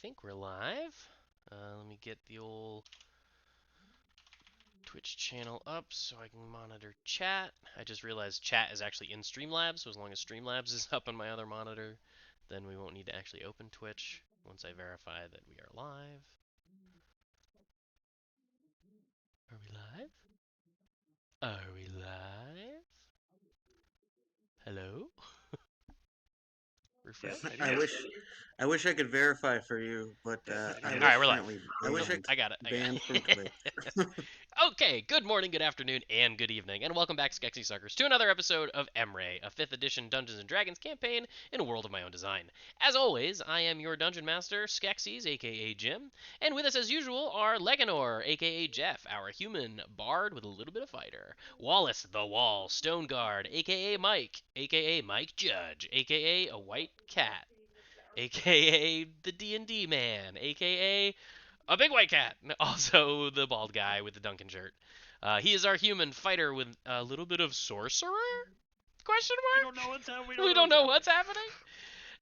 think we're live. Let me get the old Twitch channel up so I can monitor chat. I just realized chat is actually in Streamlabs, so as long as Streamlabs is up on my other monitor, then we won't need to actually open Twitch once I verify that we are live. Are we live? Are we live? Hello? Refresh. I wish I could verify for you, but I All was right, we're live. currently Cool. banned, I got it. banned from Twitch. Okay, good morning, good afternoon, and good evening, and welcome back, Skexy Suckers, to another episode of Emrae, a 5th edition Dungeons & Dragons campaign in a world of my own design. As always, I am your Dungeon Master, Skexys, aka Jim, and with us as usual are Leganor, aka Jeff, our human bard with a little bit of fighter, Wallace the Wall, Stone Guard, aka Mike Judge, aka a white cat, aka the D&D man, aka a big white cat. Also the bald guy with the Duncan shirt. He is our human fighter with a little bit of sorcerer? Question mark? We don't know what's happening.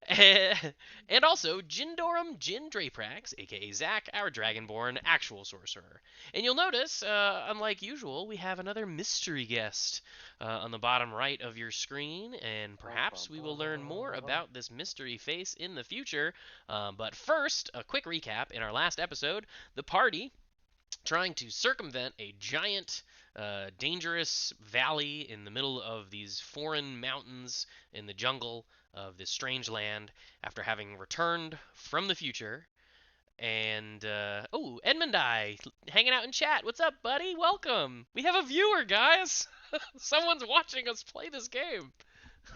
And also Jindorum Jin Draprax, aka Zach, our Dragonborn actual sorcerer. And you'll notice, unlike usual, we have another mystery guest on the bottom right of your screen, and perhaps we will learn more about this mystery face in the future. But first, a quick recap. In our last episode, the party, trying to circumvent a giant, dangerous valley in the middle of these foreign mountains in the jungle of this strange land after having returned from the future. And, Edmundai, hanging out in chat. What's up, buddy? Welcome. We have a viewer, guys. Someone's watching us play this game.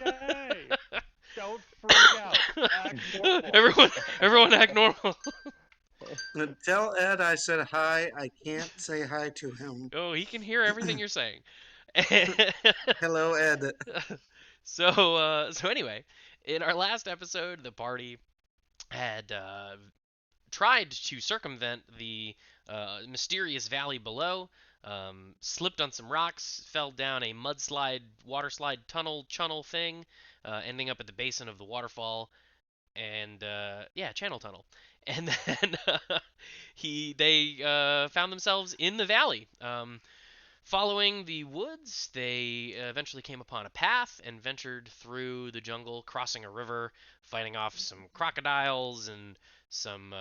Yay! Don't freak out. Act normal. Everyone act normal. Tell Ed I said hi. I can't say hi to him. Oh, he can hear everything you're saying. Hello, Ed. So anyway, in our last episode, the party had tried to circumvent the mysterious valley below, slipped on some rocks, fell down a mudslide, waterslide tunnel thing, ending up at the basin of the waterfall, and channel tunnel. And then they found themselves in the valley. Following the woods, they eventually came upon a path and ventured through the jungle, crossing a river, fighting off some crocodiles and some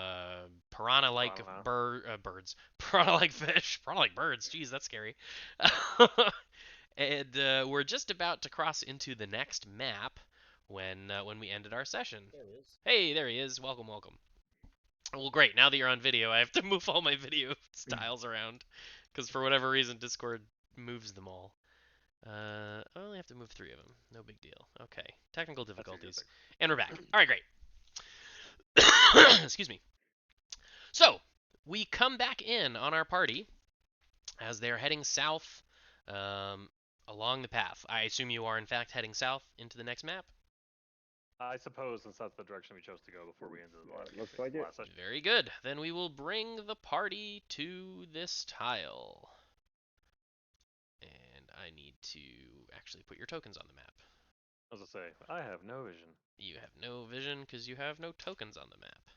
piranha-like birds, piranha-like fish, piranha-like birds. Jeez, that's scary. And we're just about to cross into the next map when we ended our session. There he is. Hey, there he is. Welcome, welcome. Well, great. Now that you're on video, I have to move all my video styles around because for whatever reason Discord moves them all. I only have to move 3 of them. No big deal. Okay. Technical difficulties. And we're back. All right, great. Excuse me. So, we come back in on our party as they're heading south along the path. I assume you are, in fact, heading south into the next map? I suppose, since that's the direction we chose to go before we ended the looks like it. last session. Very good. Then we will bring the party to this tile. And I need to actually put your tokens on the map. As I say, I have no vision. You have no vision because you have no tokens on the map.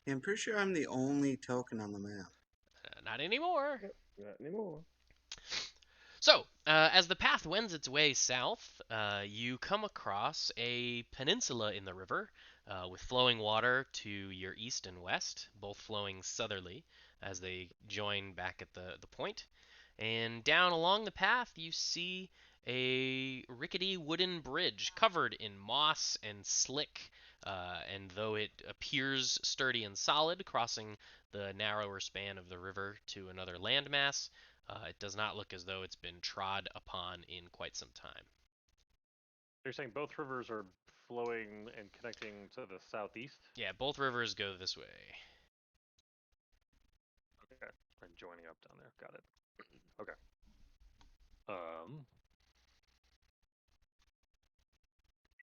I'm pretty sure I'm the only token on the map. Not anymore. Not anymore. So, as the path wends its way south, you come across a peninsula in the river with flowing water to your east and west, both flowing southerly as they join back at the point. And down along the path, you see a rickety wooden bridge covered in moss and slick, and though it appears sturdy and solid, crossing the narrower span of the river to another landmass, it does not look as though it's been trod upon in quite some time. You're saying both rivers are flowing and connecting to the southeast? Yeah, both rivers go this way. Okay. And joining up down there. Got it. Okay.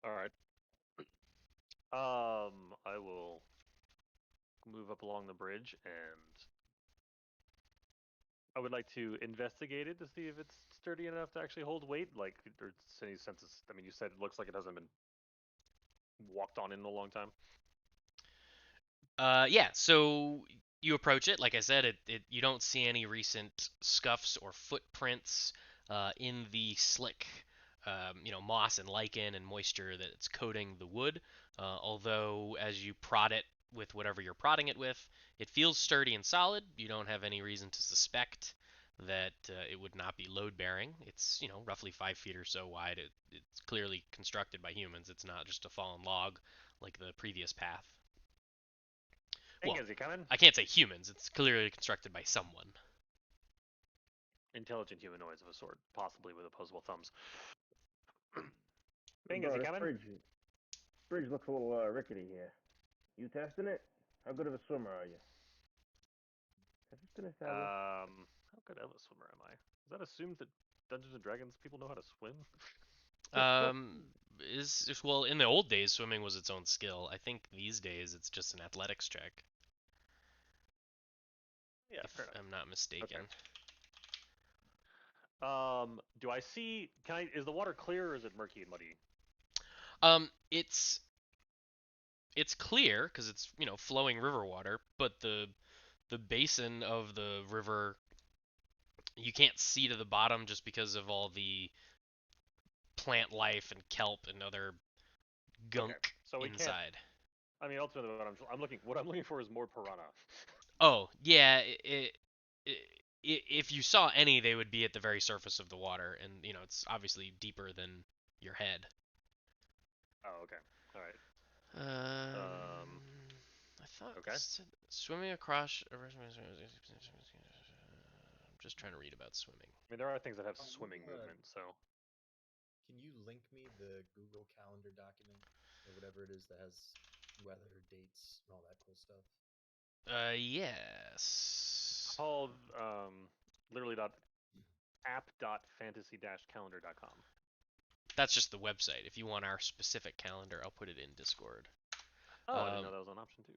Alright. I will move up along the bridge and I would like to investigate it to see if it's sturdy enough to actually hold weight. Like, there's any sense I mean, you said it looks like it hasn't been walked on in a long time. Yeah, so you approach it. Like I said, you don't see any recent scuffs or footprints in the slick, moss and lichen and moisture that's coating the wood. Although, as you prod it with whatever you're prodding it with, it feels sturdy and solid. You don't have any reason to suspect that it would not be load bearing. It's, roughly 5 feet or so wide. It's clearly constructed by humans. It's not just a fallen log like the previous path. Thing Well, is, he coming? I can't say humans. It's clearly constructed by someone. Intelligent humanoids of a sort, possibly with opposable thumbs. Hey, Thing is, bro, he this coming? bridge looks a little rickety here. You testing it? How good of a swimmer are you? Has this been established? How good of a swimmer am I? Is that assumed that Dungeons and Dragons people know how to swim? Well, in the old days, swimming was its own skill. I think these days it's just an athletics check, Yeah, if fair enough. I'm not mistaken. Do I see? Is the water clear or is it murky and muddy? It's clear because it's flowing river water, but the basin of the river you can't see to the bottom just because of all the plant life and kelp and other Okay, gunk so we can't. inside. I mean, ultimately, what I'm looking for is more piranha. Oh, yeah. If you saw any, they would be at the very surface of the water, and it's obviously deeper than your head. Oh, okay. All right. I thought Okay. this said swimming across. I'm just trying to read about swimming. I mean, there are things that have Can swimming you, movement, so. can you link me the Google Calendar document or whatever it is that has weather, dates, and all that cool stuff? Yes. Called literally app.fantasy-calendar.com. That's just the website. If you want our specific calendar, I'll put it in Discord. Oh, I didn't know that was an option too.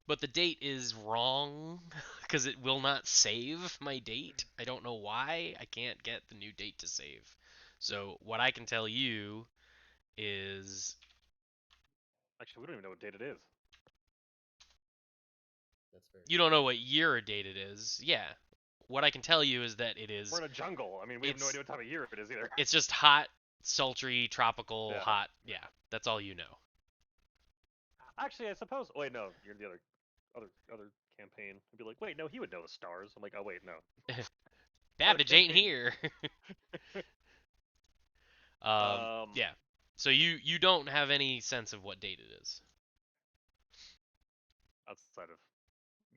But the date is wrong because it will not save my date. I don't know why. I can't get the new date to save. So what I can tell you is Actually, we don't even know what date it is. That's very you don't know what year or date it is. Yeah. What I can tell you is that it is We're in a jungle. I mean, we have no idea what time of year it is either. it's just hot, sultry, tropical, Yeah. hot. Yeah, that's all you know. Actually, I suppose. Oh, wait, no, you're in the other campaign. I'd be like, wait, no, he would know the stars. I'm like, oh wait, no. Babbage ain't campaign. here. Um, Yeah. So you don't have any sense of what date it is. outside of,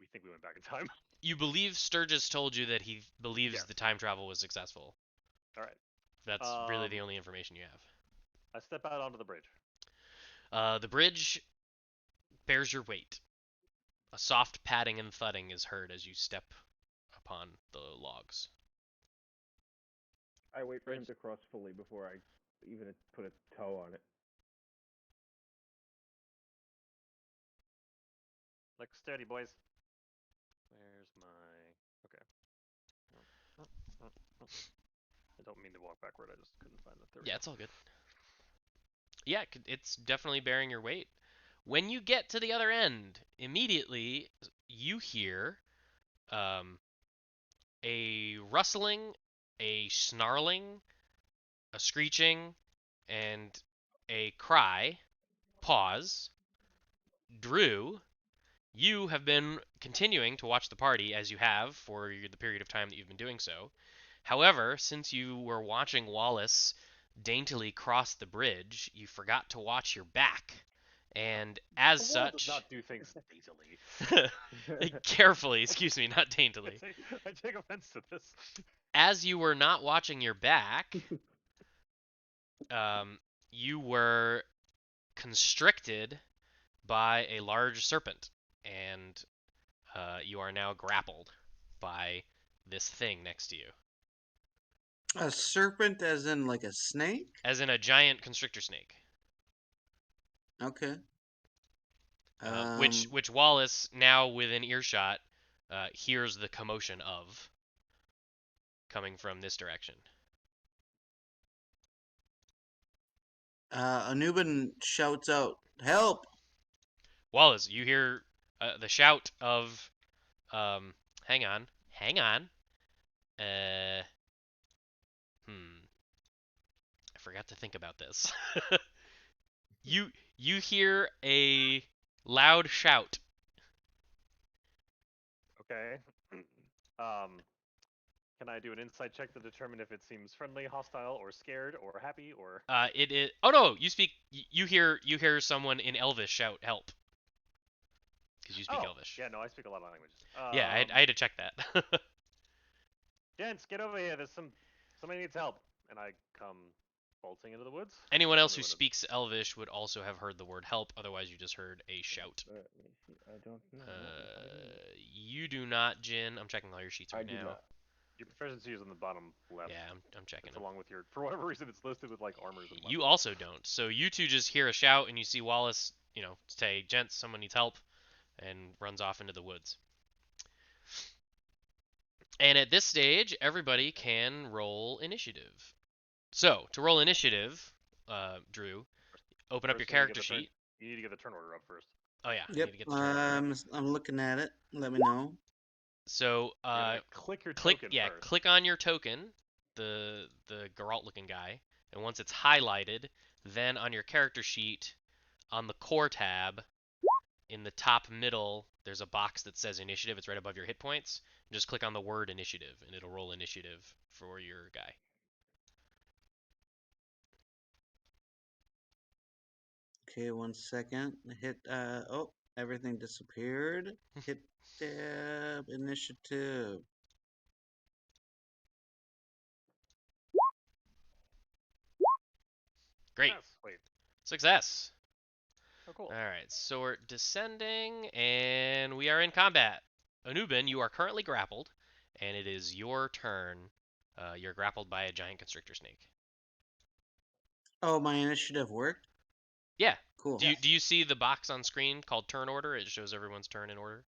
we think we went back in time. You believe Sturgis told you that he believes Yes. the time travel was successful. All right. That's really the only information you have. I step out onto the bridge. The bridge bears your weight. A soft padding and thudding is heard as you step upon the logs. I wait for him to cross fully before I even put a toe on it. Like, steady, boys. Where's my? Okay. I don't mean to walk backward. I just couldn't find the. There we Yeah, go. it's all good. Yeah, it's definitely bearing your weight. When you get to the other end, immediately you hear a rustling, a snarling, a screeching, and a cry. Pause. Drew, you have been continuing to watch the party as you have for the period of time that you've been doing so. However, since you were watching Wallace daintily cross the bridge, you forgot to watch your back. And as The wall does such, not do things daintily. carefully, excuse me, not daintily. I take offense to this. As you were not watching your back, you were constricted by a large serpent, and you are now grappled by this thing next to you, A serpent, as in like a snake? as in a giant constrictor snake. Okay. Which Wallace, now within earshot, hears the commotion of coming from this direction. Anubin shouts out, Help! Wallace, you hear the shout of, hang on. Uh, I forgot to think about this. you you hear a loud shout. Okay. Can I do an insight check to determine if it seems friendly, hostile, or scared, or happy, or? It is. Oh no, you speak. You hear someone in Elvish shout help because you speak Oh, Elvish. yeah, no, I speak a lot of languages. Yeah, I had to check that. Gents, get over here. Somebody needs help, and I come bolting into the woods. Anyone Tell else me who when it's- speaks Elvish would also have heard the word help. Otherwise, you just heard a shout. Let me see. I don't know. You do not, Jin. I'm checking all your sheets I right do now. not. Your proficiency is on the bottom left. Yeah, I'm checking It's them. along with your. For whatever reason, it's listed with like armors and weapons. You also don't. So you two just hear a shout and you see Wallace, say, "Gents, someone needs help," and runs off into the woods. And at this stage, everybody can roll initiative. So to roll initiative, Drew, open up your First, you need to get character the turn. sheet. You need to get the turn order up first. Oh yeah, I need Yep. to get the turn order up. I'm looking at it. Let me know. So You're gonna click your click token yeah, first. click on your token, the Geralt looking guy, and once it's highlighted, then on your character sheet, on the core tab, in the top middle, there's a box that says initiative. It's right above your hit points. Just click on the word initiative, and it'll roll initiative for your guy. Okay, 1 second. Hit. Oh, everything disappeared. Hit tab initiative. Great. Yes. Wait. Success. Oh, cool. Alright, so we're descending, and we are in combat. Anubin, you are currently grappled, and it is your turn. You're grappled by a giant constrictor snake. Oh, my initiative worked. Yeah. Cool. Do you see the box on screen called turn order? It shows everyone's turn in order.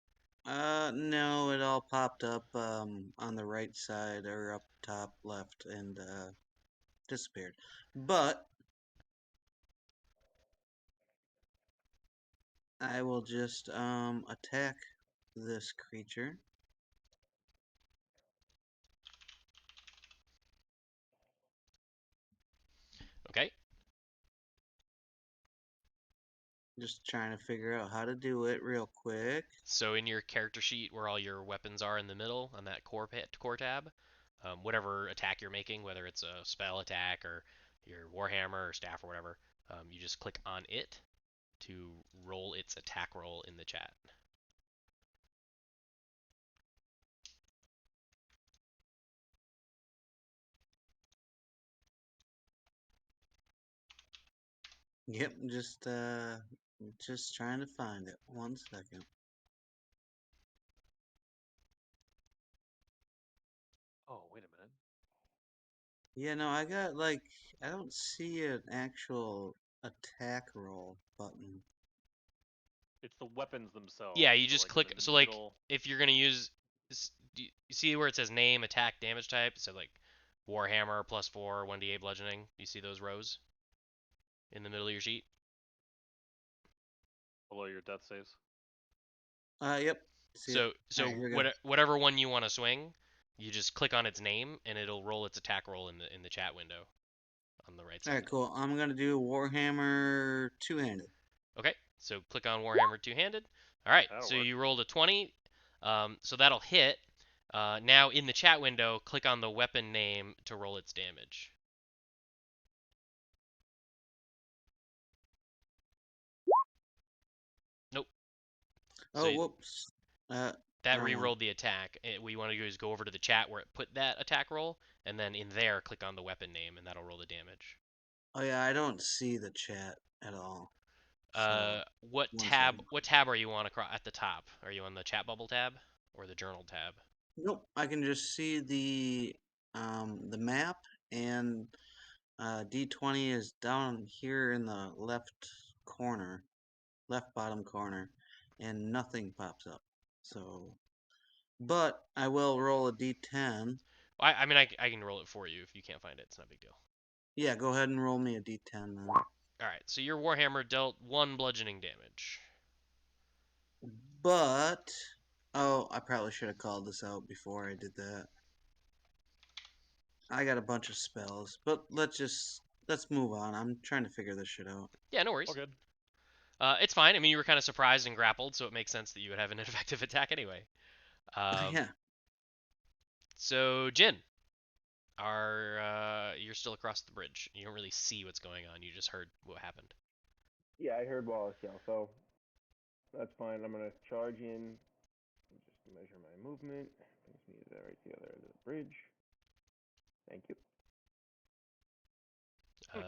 No, it all popped up on the right side or up top left and disappeared. But I will just attack this creature. Okay. Just trying to figure out how to do it real quick. So in your character sheet, where all your weapons are in the middle on that core tab, whatever attack you're making, whether it's a spell attack or your warhammer or staff or whatever, you just click on it to roll its attack roll in the chat. Yep, just trying to find it. 1 second. Oh, wait a minute. Yeah, no, I got like I don't see an actual attack roll button. It's the weapons themselves. Yeah, you So, just like, click. the So like, middle. if you're gonna use, do you see where it says name, attack, damage type? So like, warhammer +4, 1d8 bludgeoning. Do you see those rows in the middle of your sheet? Below your death saves. Yep. See it. So Alright, here we go. whatever one you want to swing, you just click on its name and it'll roll its attack roll in the chat window on the right side. Alright, cool. I'm gonna do Warhammer two-handed. Okay, so click on Warhammer two-handed. All right, That'll so work. you rolled a 20, so that'll hit. Now in the chat window, click on the weapon name to roll its damage. Nope. Oh, So whoops. that Wrong one. re-rolled the attack. What you want to do is go over to the chat where it put that attack roll, and then in there, click on the weapon name, and that'll roll the damage. Oh yeah, I don't see the chat at all. So What 1 tab? second. What tab are you on at the top? Are you on the chat bubble tab or the journal tab? Nope, I can just see the map and D20 is down here in the left corner, left bottom corner, and nothing pops up. So, but I will roll a D10. I mean, I can roll it for you if you can't find it. It's not a big deal. Yeah, go ahead and roll me a D10 then. All right, so your warhammer dealt 1 bludgeoning damage. But I probably should have called this out before I did that. I got a bunch of spells, but let's move on. I'm trying to figure this shit out. Yeah, no All worries. good. It's fine. I mean, you were kind of surprised and grappled, so it makes sense that you would have an effective attack anyway. Yeah. So Jin, you're still across the bridge. You don't really see what's going on. You just heard what happened. Yeah, I heard Wallace yell, so that's fine. I'm gonna charge in. Just measure my movement. Brings me to right to the other end of the bridge. Thank you.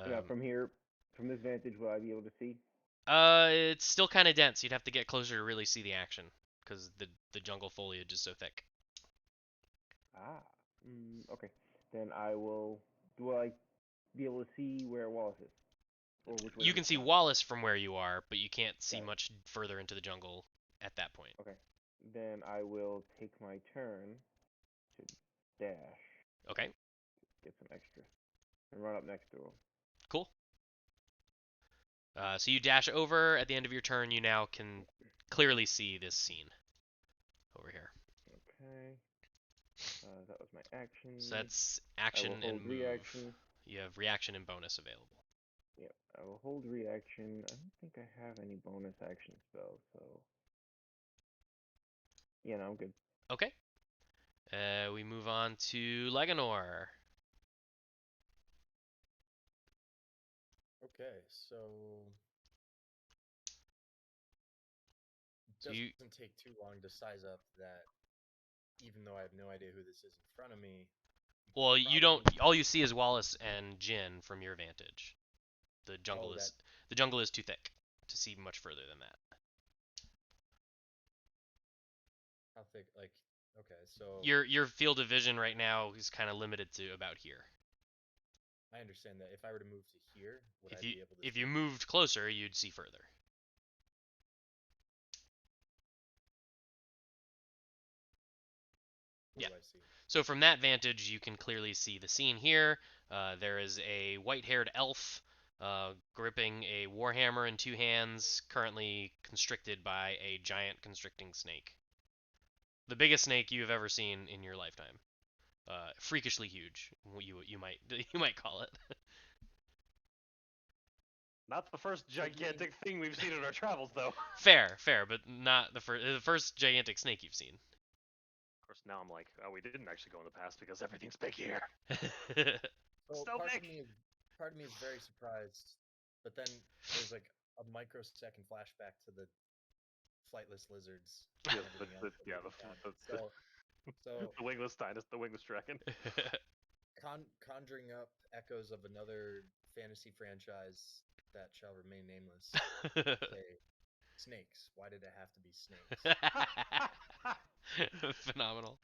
Now Um, from here, from this vantage, will I be able to see? it's still kind of dense. You'd have to get closer to really see the action because the jungle foliage is so thick. Ah. Okay. Then I will. Do I be able to see where Wallace is, or which way You can he's see gone? Wallace from where you are, but you can't see Got it. much further into the jungle at that point. Okay. Then I will take my turn to dash, Okay, get some extra, and run up next to him. cool. So you dash over. At the end of your turn, you now can clearly see this scene over here. Okay. That was my action. So that's I will action and hold move. reaction. You have reaction and bonus available. Yep. I will hold reaction. I don't think I have any bonus action spells, so yeah, no, I'm good. Okay. We move on to Leganor. Okay, so So doesn't you, take too long to size up that even though I have no idea who this is in front of me, well, you don't. probably All you see is Wallace and Jin from your vantage. The jungle oh that is the jungle is too thick to see much further than that. how thick like okay, so Your field of vision right now is kind of limited to about here. I understand that if I were to move to here, would If I you be able to if see? you moved closer, you'd see further. What Yeah. do I see? So from that vantage, you can clearly see the scene here. There is a white-haired elf gripping a warhammer in 2 hands, currently constricted by a giant constricting snake. The biggest snake you have ever seen in your lifetime. Freakishly huge. You might you might call it. Not the first gigantic thing we've seen in our travels, though. Fair, but not the first gigantic snake you've seen. Of course, now I'm like, oh, we didn't actually go in the past because everything's big here. So So part big. of me is very surprised, but then there's like a microsecond flashback to the flightless lizards and Yeah, everything else. that we looked at. So the wingless dinosaur, the wingless dragon. conjuring up echoes of another fantasy franchise that shall remain nameless. Okay, snakes. Why did it have to be snakes? Phenomenal.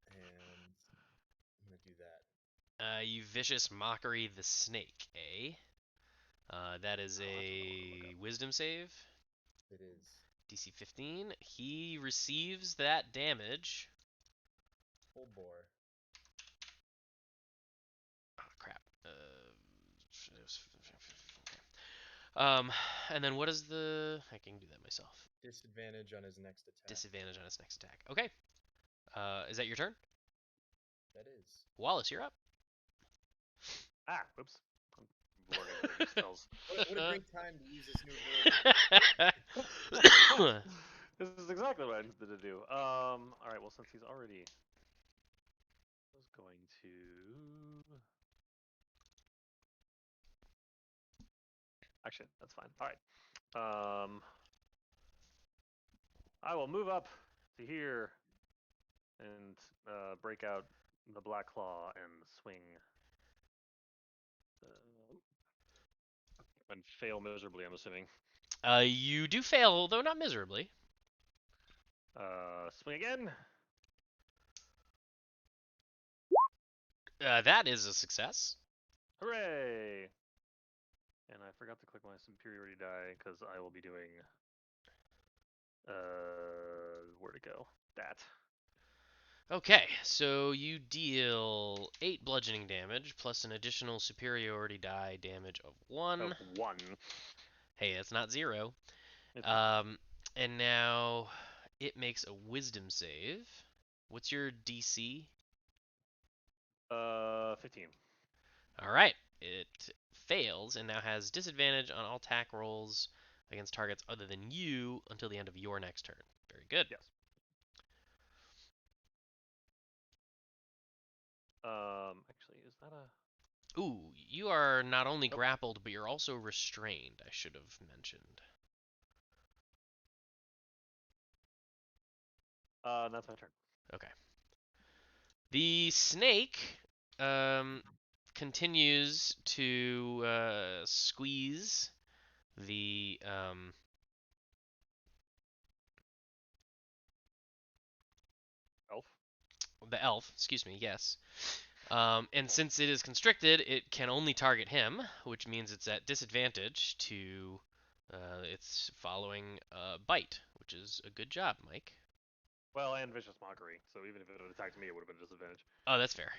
And I'm gonna do that. You vicious mockery the snake, eh? That is Oh, that's what I wanted to look a up. wisdom save. It is DC 15. He receives that damage. full bore. Oh, crap. Um, and then what is the? I can do that myself. Disadvantage on his next attack. Disadvantage on his next attack. Okay. Is that your turn? That is. Wallace, you're up. Ah, whoops. I'm learning other new spells. What a great time to use this new ability. This is exactly what I needed to do. All right. Well, since he's already, I was going to. Actually, that's fine. All right. I will move up to here and break out the black claw and swing. And fail miserably, I'm assuming. You do fail, though not miserably. Swing again. That is a success. Hooray! And I forgot to click my superiority die because I will be doing. Where to go? That. Okay, so you deal 8 bludgeoning damage plus an additional superiority die damage of 1. 1. Hey, that's not 0. It's not. Um, and now it makes a wisdom save. What's your DC? 15. Alright, it fails and now has disadvantage on all attack rolls against targets other than you until the end of your next turn. Very good. Yes. Actually, is that a? Ooh, you are not only Nope. grappled, but you're also restrained, I should have mentioned. That's my turn. Okay. The snake continues to squeeze the Elf. the elf. Excuse me. Yes. And since it is constricted, it can only target him, which means it's at disadvantage to its following bite, which is a good job, Mike. Well, and vicious mockery. So even if it had attacked me, it would have been a disadvantage. Oh, that's fair.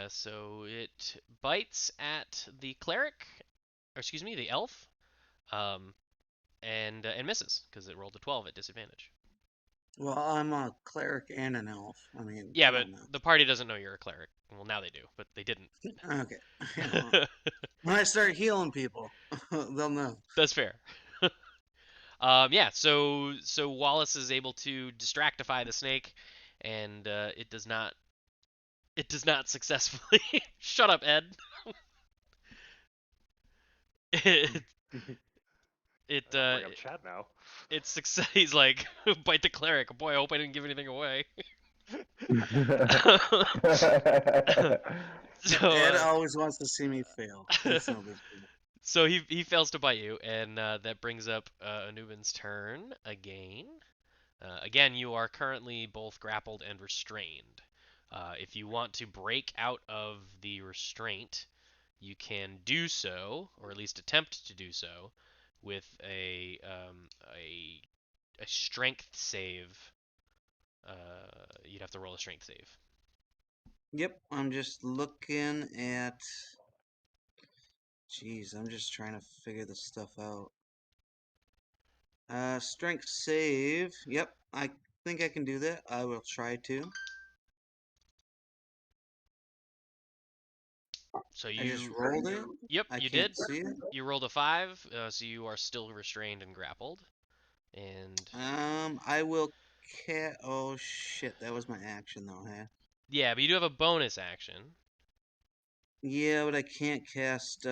So it bites at the cleric, or excuse me, the elf, um, and misses because it rolled a 12 at disadvantage. Well, I'm a cleric and an elf. I mean, Yeah, come but on now. the party doesn't know you're a cleric. Well, now they do, but they didn't. Okay. Well, when I start healing people, they'll know. That's fair. Yeah, so Wallace is able to distractify the snake, and it does not successfully. Shut up, Ed. it it I have to uh bring up chat now. it's success. He's like, bite the cleric. Boy, I hope I didn't give anything away. so Ed uh, always wants to see me fail. It's no big deal. so he fails to bite you, and that brings up Anubin's turn again. Again, you are currently both grappled and restrained. If you want to break out of the restraint, you can do so, or at least attempt to do so, with a strength save. You'd have to roll a strength save. Yep, I'm just looking at. Jeez, I'm just trying to figure this stuff out. Strength save. Yep, I think I can do that. I will try to. So I just you, rolled it. yep, I you can't did. see it. You rolled a 5, so you are still restrained and grappled. And I will Oh shit, that was my action though, huh? yeah, but you do have a bonus action. Yeah, but I can't cast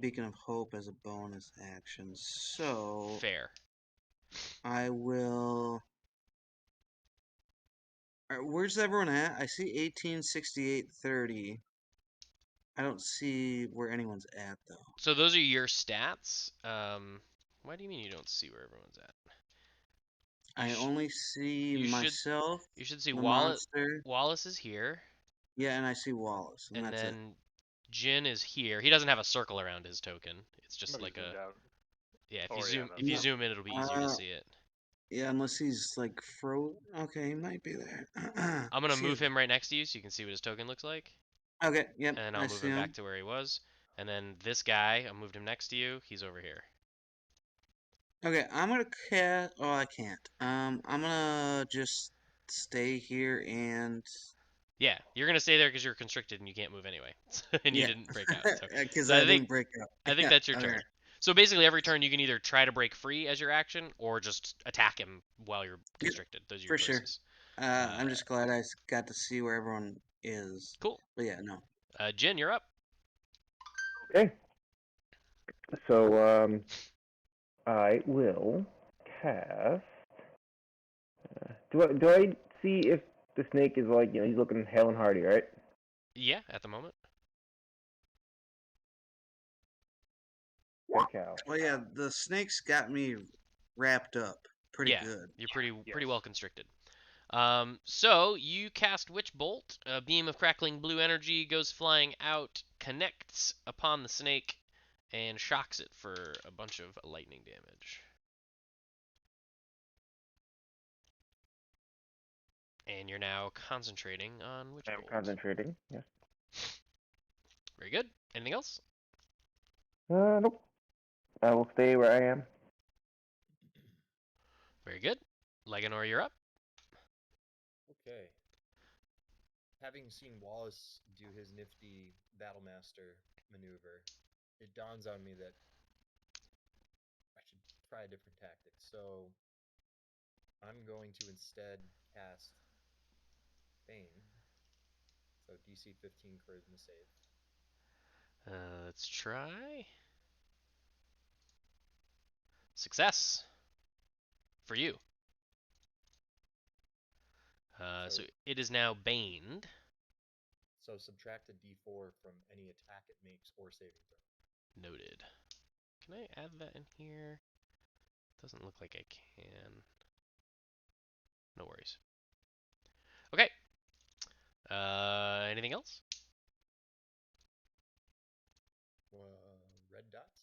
Beacon of Hope as a bonus action. So Fair. I will. Where's everyone at? I see 18, 68, 30. I don't see where anyone's at though. So those are your stats. Why do you mean you don't see where everyone's at? You I sh- only see you should myself, you should see the Wallace. monster. Wallace is here, Yeah, and I see Wallace, and and that's it. then Jin is here. He doesn't have a circle around his token. It's I'm just already like a zoomed out. yeah. If you Oh yeah, zoom that's if you No, fine. zoom in, it'll be easier to uh, see it. yeah, unless he's like Okay, he might be there. I'm gonna move Excuse me. him right next to you so you can see what his token looks like, Okay, yep, and I I'll move see him back him. to where he was. And then this guy, I moved him next to you. He's over here. Okay, I'm gonna cast. Oh, I can't. I'm gonna just stay here and Yeah, you're gonna stay there because you're constricted and you can't move anyway, and you yeah, didn't break out. So, because so I I think didn't break up. I think Yeah, that's your okay. turn. So basically, every turn you can either try to break free as your action, or just attack him while you're Yep, constricted. Those are your for sure. choices. I'm Uh, just glad got to see where everyone is. cool. But yeah, no. Jin, you're up. Okay. So I will cast. Do I see if the snake is like he's looking hale and hearty, right? Yeah, at the moment. Red cow. Well, yeah, the snakes got me wrapped up pretty Yeah, good. you're pretty Yes. well constricted. So you cast Witch Bolt. A beam of crackling blue energy goes flying out, connects upon the snake, and shocks it for a bunch of lightning damage. And you're now concentrating on which I am bolt? concentrating. Yes. Very good. Anything else? Nope. I will stay where I am. Very good. Leganor, you're up. Okay. Having seen Wallace do his nifty Battlemaster maneuver, it dawns on me that I should try a different tactic. So I'm going to instead cast Bane. So DC 15 charisma save. Let's try. Success for you. So So it is now baned. so subtract a D4 from any attack it makes or saving throw. Noted. Can I add that in here? Doesn't look like I can. No worries. Okay. Anything else? Red dots.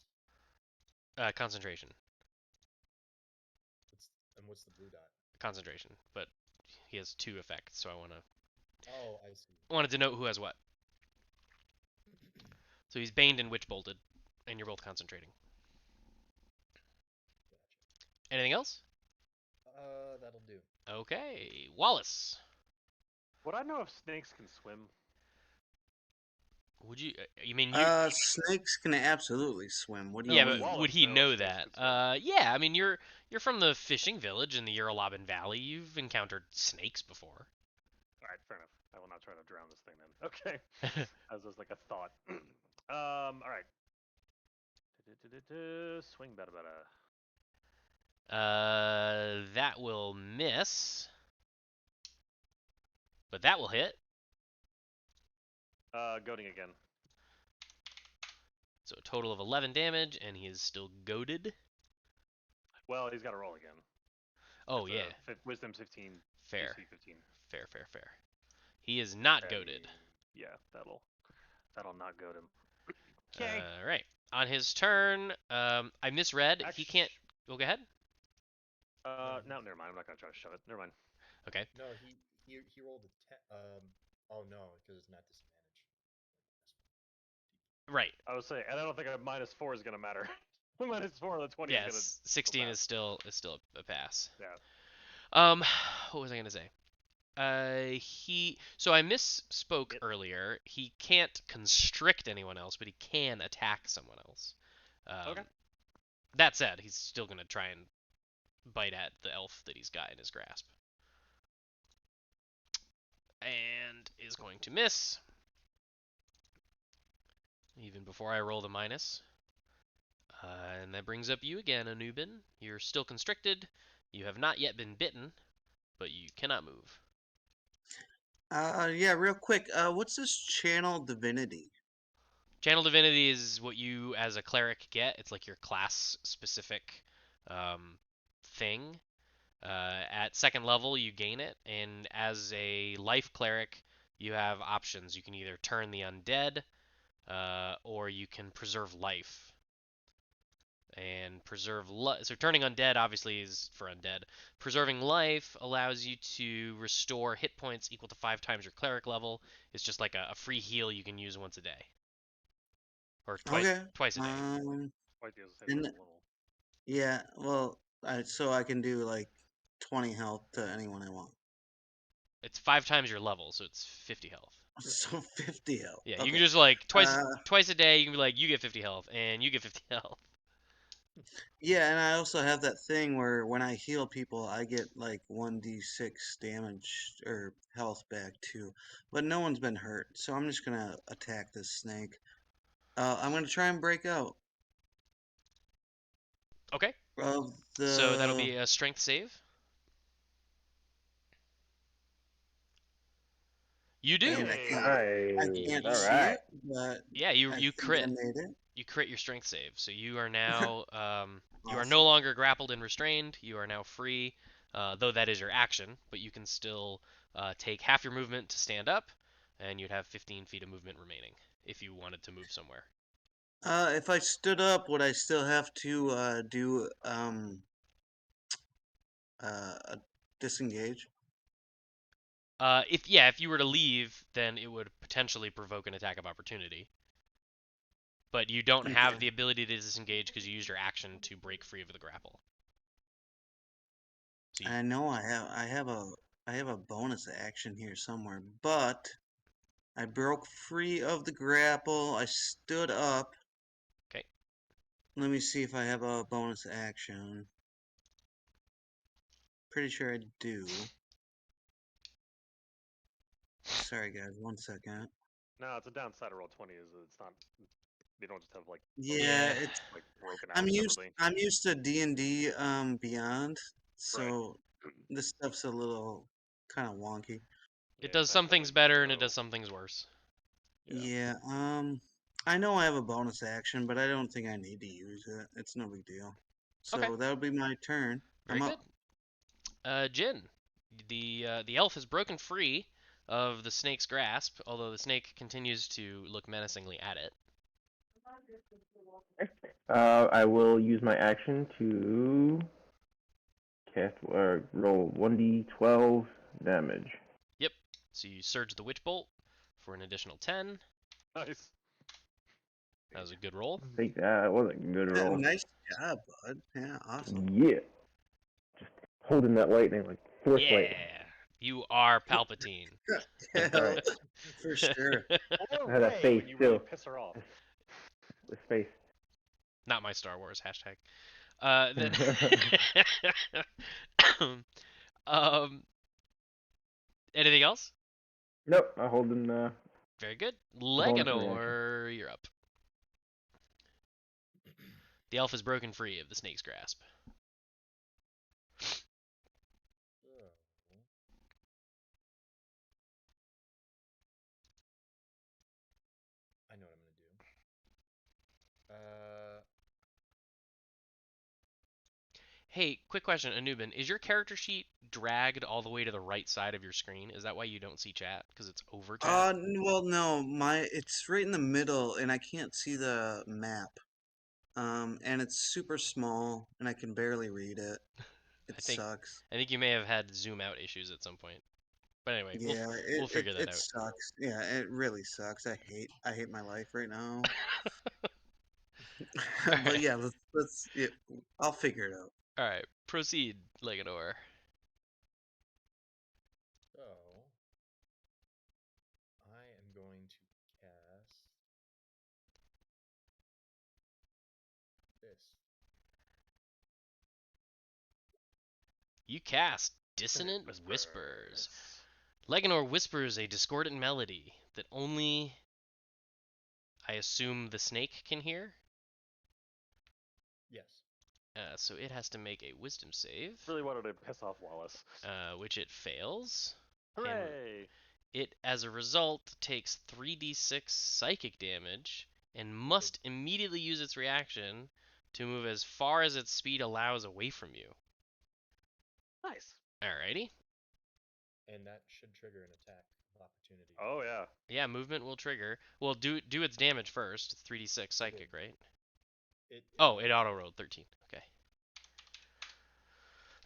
Concentration. What's the blue dot? Concentration. But he has 2 effects, so I Oh, I see. wanted to note who has what. So he's baned and witch bolted, and you're both concentrating. Gotcha. Anything else? That'll do. Okay, Wallace. Would I know if snakes can swim? Would you? You mean you? Snakes can absolutely swim. What do you Yeah, No, would but mean? would Wallace he know if know snakes that? could swim? Yeah. I mean, you're from the fishing village in the Uralabin Valley. You've encountered snakes before. All right, fair enough. I will not try to drown this thing then. Okay, as was like a thought. All right. Swing bada bada. That will miss, but that will hit. Goading again. So a total of 11 damage, and he is still goaded. Well, he's got to roll again. Oh It's yeah, Wisdom 15, fair, DC 15. fair. He is not And goaded. yeah, that'll not goad him. Okay. All right. On his turn, I misread. He can't. Oh, go ahead. No, never mind. I'm not gonna try to shove it. Never mind. Okay. No, he rolled a 10. Oh no, because it's not disadvantage. Right. I was saying, and I don't think a -4 is gonna matter. -4 on the 20 is gonna. Yes. 16 is still a pass. Yeah. What was I gonna say? So I misspoke earlier. He can't constrict anyone else, but he can attack someone else. Okay. That said, he's still gonna try and bite at the elf that he's got in his grasp, and is going to miss. Even before I roll the minus. And that brings up you again, Anubin. You're still constricted. You have not yet been bitten, but you cannot move. Yeah, real quick. What's this channel divinity? Channel Divinity is what you, as a cleric, get. It's like your class-specific thing. At 2nd level, you gain it, and as a life cleric, you have options. You can either turn the undead, or you can preserve life. And so turning undead obviously is for undead. Preserving life allows you to restore hit points equal to 5 times your cleric level. It's just like a free heal you can use once a day, or Okay. twice a day. Quite the other side And level. yeah, well, so I can do like 20 health to anyone I want. It's 5 times your level, so it's 50 health. So 50 health. Yeah, Okay. you can just like twice a day. You can be like, you get 50 health, and you get 50 health. Yeah, and I also have that thing where when I heal people, I get like 1d6 damage or health back too. But no one's been hurt, so I'm just gonna attack this snake. I'm gonna try and break out Okay, of so that'll the. be a strength save. You do. And I Hey. can't Nice. All see right. it, but Yeah, I you think I crit. made it. You crit your strength save, so you are now you are no Awesome. longer grappled and restrained. You are now free, though that is your action. But you can still take half your movement to stand up, and you'd have 15 feet of movement remaining if you wanted to move somewhere. If I stood up, would I still have to do a disengage? If you were to leave, then it would potentially provoke an attack of opportunity. But you don't have Okay. the ability to disengage because you used your action to break free of the grapple. So I know I have a bonus action here somewhere, but I broke free of the grapple. I stood up. okay. Let me see if I have a bonus action. Pretty sure I do. Sorry guys, 1 second. No, it's a downside of roll 20. Is it's not. They don't just have like Yeah, Yeah. it's like broken I'm out used separately. I'm used to D&D Beyond, Right. so this stuff's a little kind of wonky. It Yeah, does it's not some things really better and it so. does some things worse. Yeah. Yeah, I know I have a bonus action, but I don't think I need to use it. It's no big deal. Okay. So that would be my turn. Very I'm good. up. Jin, the elf has broken free of the snake's grasp, although the snake continues to look menacingly at it. I will use my action to cast or roll 1d12 damage. Yep. So you surge the witch bolt for an additional 10. Nice. That was a good roll. Take that. That was a good Yeah, roll. nice job, bud. Yeah, awesome. Yeah. Just holding that lightning like force lightning. Yeah. You are Palpatine. Yeah, All right. for sure. Or I had that Ray face when you really too. piss her off. This face. Not my Star Wars hashtag. Then um anything else? Nope. I hold him. Very good. Bonus reaction. Leganor, you're up. The elf is broken free of the snake's grasp. So, I know what I'm gonna do. Hey, quick question, Anubin. Is your character sheet dragged all the way to the right side of your screen? Is that why you don't see chat? Because it's over chat? Well, no, it's right in the middle, and I can't see the map. And it's super small, and I can barely read it. It I think sucks. I think you may have had zoom out issues at some point. But anyway, Yeah, we'll it, it figure that it out. sucks. Yeah, it really sucks. I hate my life right now. All But right. yeah, let's yeah, I'll figure it out. All right. Proceed, Leganor. so I am going to cast this. You cast Dissonant Whispers. Leganor whispers a discordant melody that only, I assume, the snake can hear. Yes. So it has to make a wisdom save, Really wanted to piss off Wallace. which it fails. And Hooray! it, as a result, takes 3d6 psychic damage and must immediately use its reaction to move as far as its speed allows away from you. Nice. Alrighty. And that should trigger an attack of opportunity. Oh yeah. Yeah, movement will trigger. Well, do its damage first. It's 3d6 psychic, right? It Oh, it auto auto rolled 13. Okay.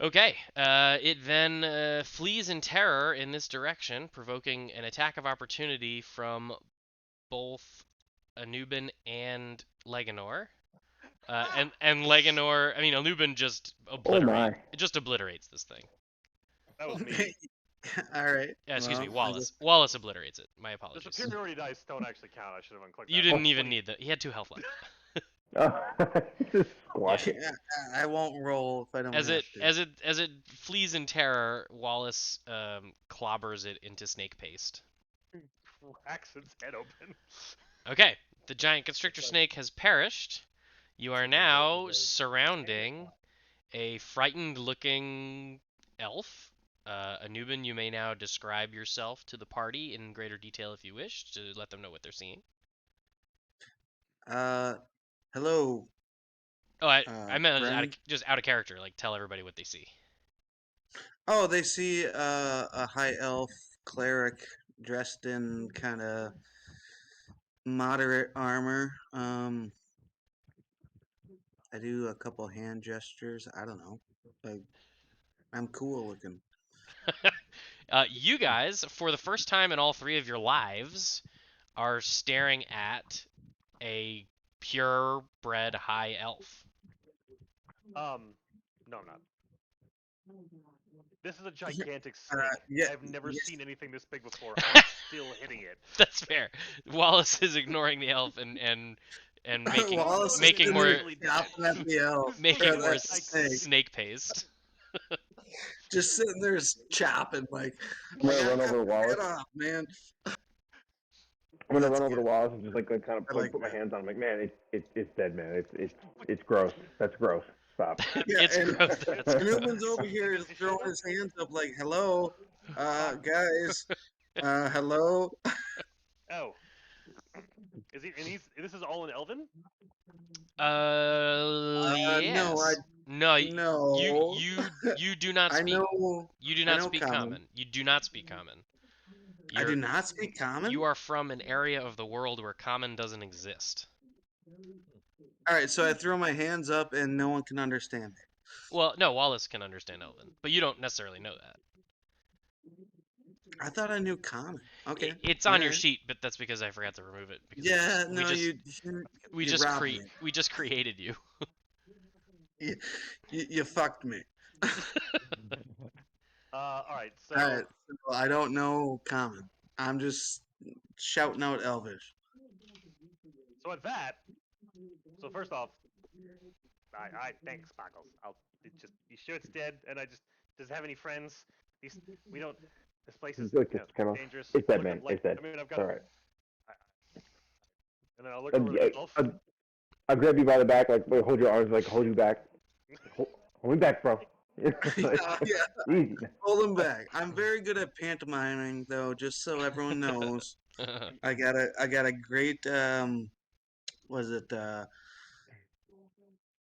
Okay. It then flees in terror in this direction, provoking an attack of opportunity from both Anubin and Leganor. And Leganor, I mean Anubin Oh my. just obliterates this thing. That was me. All right. Yeah, excuse me, Well, I guess Wallace obliterates it. My The apologies. superiority dice don't actually count. I should have unclicked You that. didn't even 20. need that. He had 2 health left. Oh, just Yeah. squash it. I won't roll if I don't As have it to. as it as it flees in terror, Wallace clobbers it into snake paste. Cracks its head open. Okay, the giant constrictor It's like snake has perished. You it's are like the Golden now Globes surrounding a frightened-looking elf. Anubin, you may now describe yourself to the party in greater detail if you wish to let them know what they're seeing. Uh, hello, Oh, I meant friend. just out of character. Like tell everybody what they see. Oh, they see a high elf cleric dressed in kind of moderate armor. I do a couple hand gestures. I don't know. Like I'm cool looking. You guys, for the first time in all 3 of your lives, are staring at a purebred high elf. No, I'm not. This is a gigantic Uh, snake. yeah, I've never yes. seen anything this big before. I'm still hitting it. That's fair. Wallace is ignoring the elf and making Wallace is making sitting more there Actually dead. chopping at the elf This or making more that gigantic snake, snake paste. just sitting there chopping like, I'm I gonna gotta run cut over to the head Wallace. off, man. I'm gonna That's run over to good. Wallace and just like kind of I like like put my that. hands on him. Like, man, it's dead, man. It's gross. That's gross. Stop. Yeah, It's and gross. That's Newman's gross. over here Against his throwing shoulder? his hands up like, hello, Fuck. guys, hello. Oh. Is he? And he's. This is all in Elven. No, I Yes. No, no. you do not I speak. know, You do I not know speak common. common. You do not speak common. I do You're not speak common. you are from an area of the world where common doesn't exist. All right, so I throw my hands up and no one can understand me. Well, no, Wallace can understand Elven, but you don't necessarily know that. I thought I knew common. Okay, It's all on your right. sheet, but that's because I forgot to remove it because Yeah, we no, just you robbed me. we just created you. You, you fucked me. All right. All So right, so I don't know common. I'm just shouting out Elvish. so at that. So first off, I thanks Sparkles. I'll it just. You sure it's dead? And I just. Does it have any friends? These we don't. This place is Like just kind of. dangerous. It's I dead, look man. at like. It's dead. I mean, I've It's got. all right. I, and then I'll look over to the elf. I'll grab you by the back, like wait, hold your arms, like hold you back. Hold me back, bro. Yeah, yeah. Easy. Hold him back. I'm very good at pantomiming, though. Just so everyone knows, I got a great was it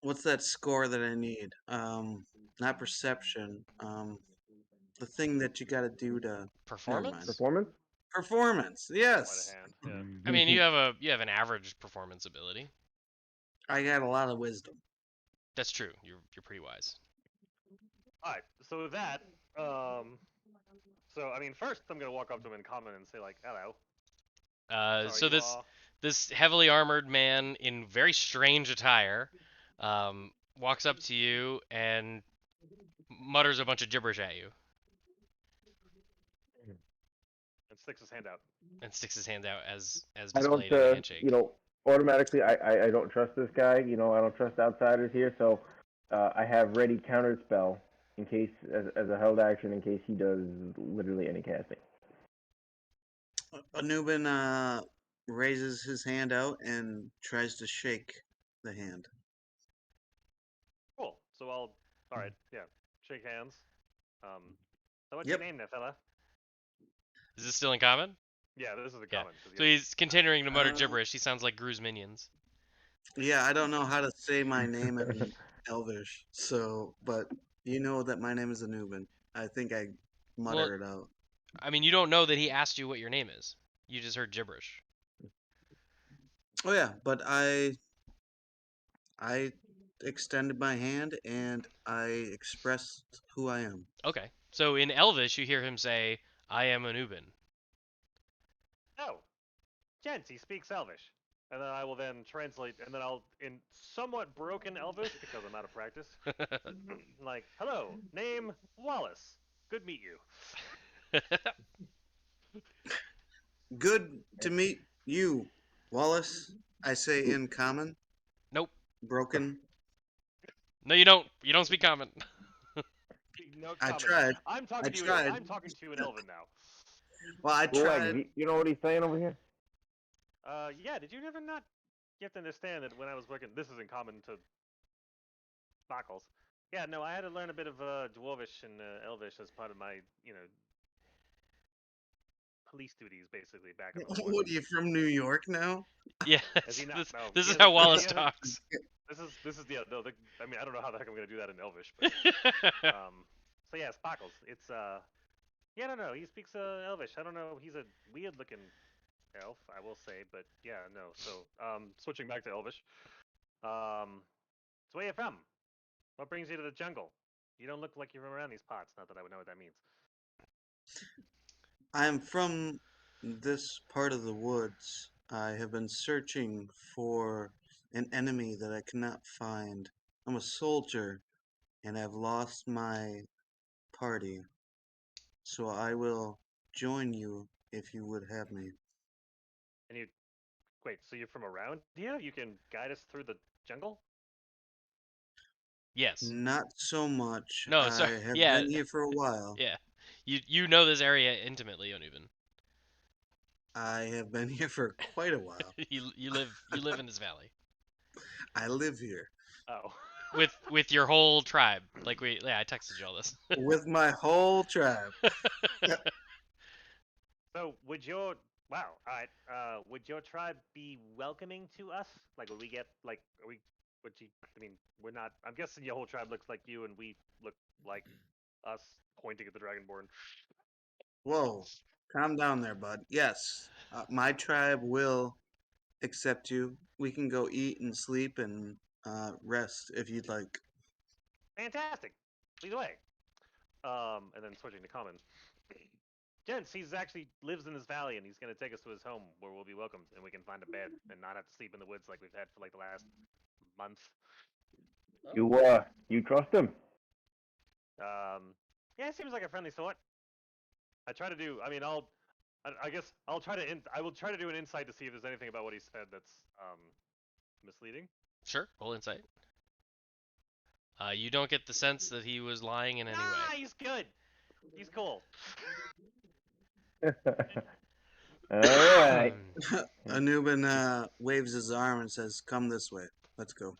what's that score that I need? Not perception. The thing that you got to do to. Never mind. Performance? Performance? Performance. Sleight of Yes, hand. Yeah. I mean, you have an average performance ability. I got a lot of wisdom. That's true. You're pretty wise. All right. So with that, so I mean, first I'm gonna walk up to him in common and say like, "Hello. So are So you this heavily armored man in very strange attire walks up to you and mutters a bunch of gibberish at you and sticks his hand out. and sticks his hand out as I don't, displayed in the handshake. automatically, I don't trust this guy. I don't trust outsiders here. So, I have ready counter spell in case, as a held action, in case he does literally any casting. Anubin raises his hand out and tries to shake the hand. Cool. So I'll. All right. Yeah. Shake hands. So what's Yep. your name there, fella? Is this still in common? Yeah, this is a Yeah. common. So he's continuing to mutter Uh, gibberish. He sounds like Gru's minions. Yeah, I don't know how to say my name in Elvish, so but you know that my name is Anubin. I think I Well, mutter it out. I mean, you don't know that he asked you what your name is. You just heard gibberish. Oh yeah, but I extended my hand and I expressed who I am. Okay. So in Elvish, you hear him say, "I am Anubin." Oh, gents, he speaks Elvish. And then I will then translate, and then I'll, in somewhat broken Elvish, because I'm out of practice, like, hello, name Wallace. Good meet you. Good to meet you, Wallace. I say in common, Nope. broken. No, you don't. You don't speak common. No I comment. tried. I'm I talking to you. tried. I'm talking to you in Elven now. Well, I tried. You know what he's saying over here? Yeah. Did you never not? You have to understand that when I was working, this is in common to Buckles. Yeah, no, I had to learn a bit of Dwarvish and Elvish as part of my, police duties, basically back in the forces. What are you from New York now? Yeah. Has he not? This, No. this he is how hasn't- Wallace he hasn't- talks. This is yeah. No, I mean, I don't know how the heck I'm gonna do that in Elvish, but so yeah, Sparkles. It's yeah, no, he speaks Elvish. I don't know. He's a weird looking elf, I will say, but yeah, no. So switching back to Elvish. So where you from? What brings you to the jungle? You don't look like you're from around these parts. Not that I would know what that means. I am from this part of the woods. I have been searching for an enemy that I cannot find. I'm a soldier and I've lost my party, so I will join you if you would have me. And you wait. So you're from around here? You can guide us through the jungle? Yes. Not so much. No, I sorry. have Yeah, been here for a while. yeah. You know this area intimately, Onubin. I have been here for quite a while. You live in this valley I live here Oh. with your whole tribe. Like I texted you all this. with my whole tribe. So would your wow, all right. Would your tribe be welcoming to us? Like, would we get like, are we? Would you? I mean, we're not. I'm guessing your whole tribe looks like you, and we look like us, pointing at the dragonborn. Whoa, calm down there, bud. Yes, my tribe will accept you. We can go eat and sleep and rest if you'd like. Fantastic. Lead the way. And then switching to common. Gents, he's actually lives in this valley, and he's gonna take us to his home where we'll be welcomed, and we can find a bed and not have to sleep in the woods like we've had for like the last month. You trust him? Yeah, it seems like a friendly sort. I try to do. I mean, I guess I'll try to. I will try to do an insight to see if there's anything about what he said that's misleading. Sure, roll insight. You don't get the sense that he was lying in any way. Nah, he's good. He's cool. All right. Anubin waves his arm and says, "Come this way. Let's go."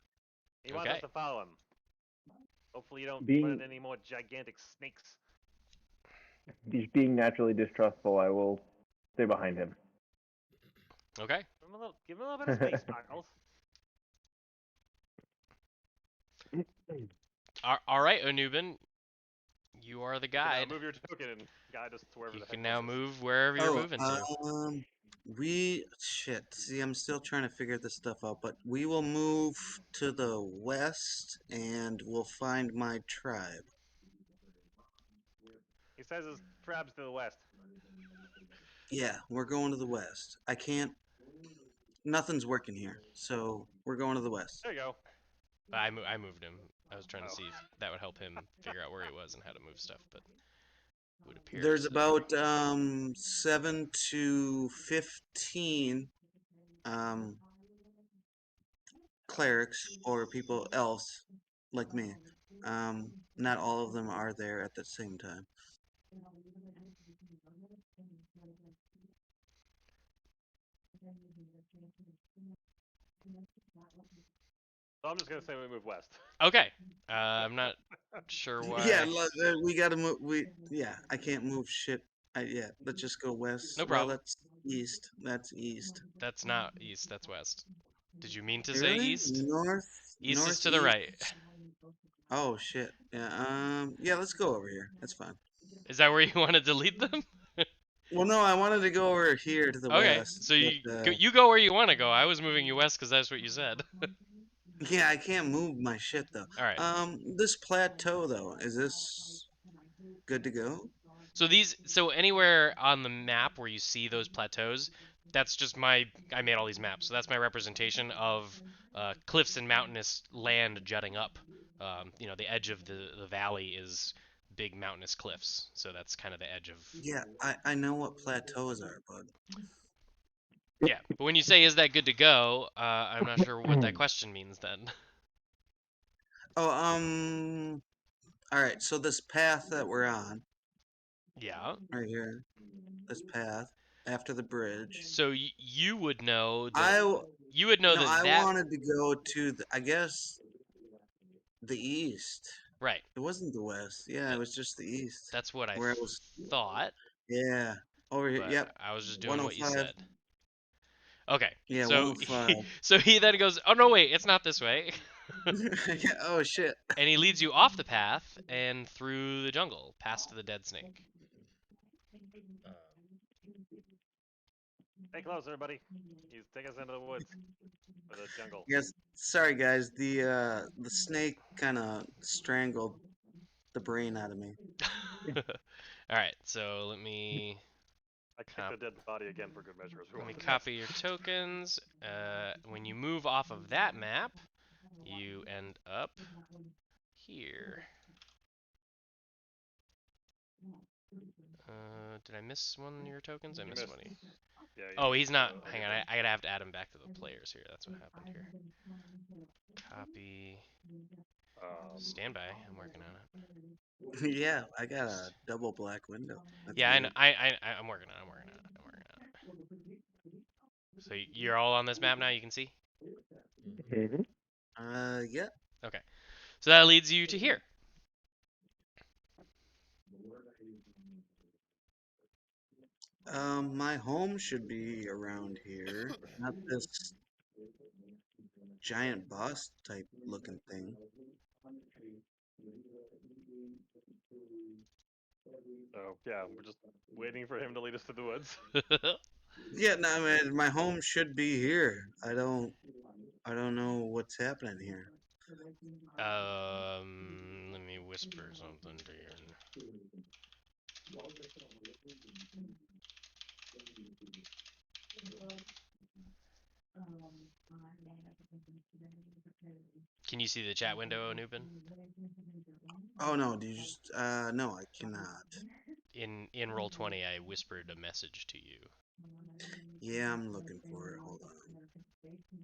He wants us Okay. to follow him. Hopefully, you don't run Being into any more gigantic snakes. being naturally distrustful, I will stay behind him. Okay. Give him a little bit of space, Sparkles. All right, Onubin. You are the You can now guide. move your token and guide us to wherever You the heck can now this is. move wherever you're Oh, moving to. we shit. See, I'm still trying to figure this stuff out, but we will move to the west and we'll find my tribe. He says his tribe's to the west. Yeah, we're going to the west. I can't. Nothing's working here, so we're going to the west. There you go. I moved him. I was trying to Oh. see if that would help him figure out where he was and how to move stuff, but it would appear There's to. about 7 to 15 um, clerics or people else like me. Not all of them are there at the same time. So I'm just gonna say we move west. Okay. I'm not sure Yeah, why. we gotta move. I can't move shit. Yeah, let's just go west. No Well, problem. that's east. That's east. That's not east, that's west. Did you mean to say Really? east? East is to the Northeast. right. Oh shit. Yeah. Yeah. Let's go over here. That's fine. Is that where you wanted to lead them? Well, no, I wanted to go over here to the Okay, west, so but you go where you want to go. I was moving you west because that's what you said. yeah, I can't move my shit though. All right. This plateau though, is this good to go? So anywhere on the map where you see those plateaus, that's just I made all these maps, so that's my representation of cliffs and mountainous land jutting up. The edge of the valley is big mountainous cliffs, so that's kind of the edge of. Yeah, I know what plateaus are, bud. Yeah, but when you say is that good to go, I'm not sure what that question means then. Oh, all right. So this path that we're on Yeah. right here, this path after the bridge, So you would know that I w- you would know no, that I that wanted to go to I guess the east. right. It wasn't the west. Yeah, it That was just the east that's what I where it was. thought, Yeah, over here. but Yep, I was just doing what you 105. said. Okay, Yeah, so 105. so he then goes, "Oh no, wait, it's not this way," Yeah, oh shit. and he leads you off the path and through the jungle, past the dead snake. Um, Stay close, everybody. He's take us into the woods or the jungle. Yes, sorry guys. The snake kind of strangled the brain out of me. All right, so let me I kicked a dead body again for good measure. let me copy your tokens. When you move off of that map, you end up here. Did I miss one of your tokens? I missed one. Yeah. Oh, he's not. Hang on, I gotta have to add him back to the players here. That's what happened here. Copy. Stand by. I'm working on it. Yeah, I got a double black window. That's Yeah, I know. weird. I'm working on it. I'm working on it. I'm working on it. So you're all on this map now. You can see. Mm-hmm. Yeah. Okay. So that leads you to here. My home should be around here, not this giant boss type looking thing. Oh yeah, we're just waiting for him to lead us to the woods. Yeah, no, man, my home should be here. I don't know what's happening here. Let me whisper something to you. Can you see the chat window, Anubin? Oh no, do you just no, I cannot. In Roll20, I whispered a message to you. Yeah, I'm looking for it. Hold on.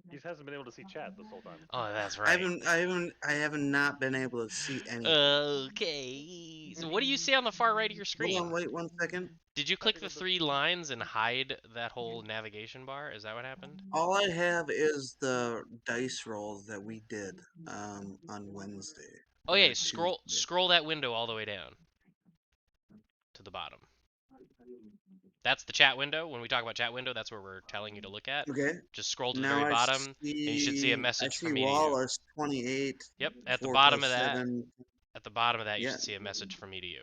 He hasn't been able to see chat this whole time. Oh, that's right. I haven't not been able to see anything. Okay. So what do you see on the far right of your Hold screen? on, wait 1 second. Did you click the 3 lines and hide that whole navigation bar? Is that what happened? All I have is the dice rolls that we did on Wednesday Okay, or Tuesday. scroll that window all the way down to the bottom. That's the chat window. When we talk about chat window, that's where we're telling you to look at. Okay. Just scroll to the Now very bottom, and you should see a I message see from me to you. Wallace 28 Yep, at the 4 bottom plus of that, 7. you Yeah. should see a message from me to you.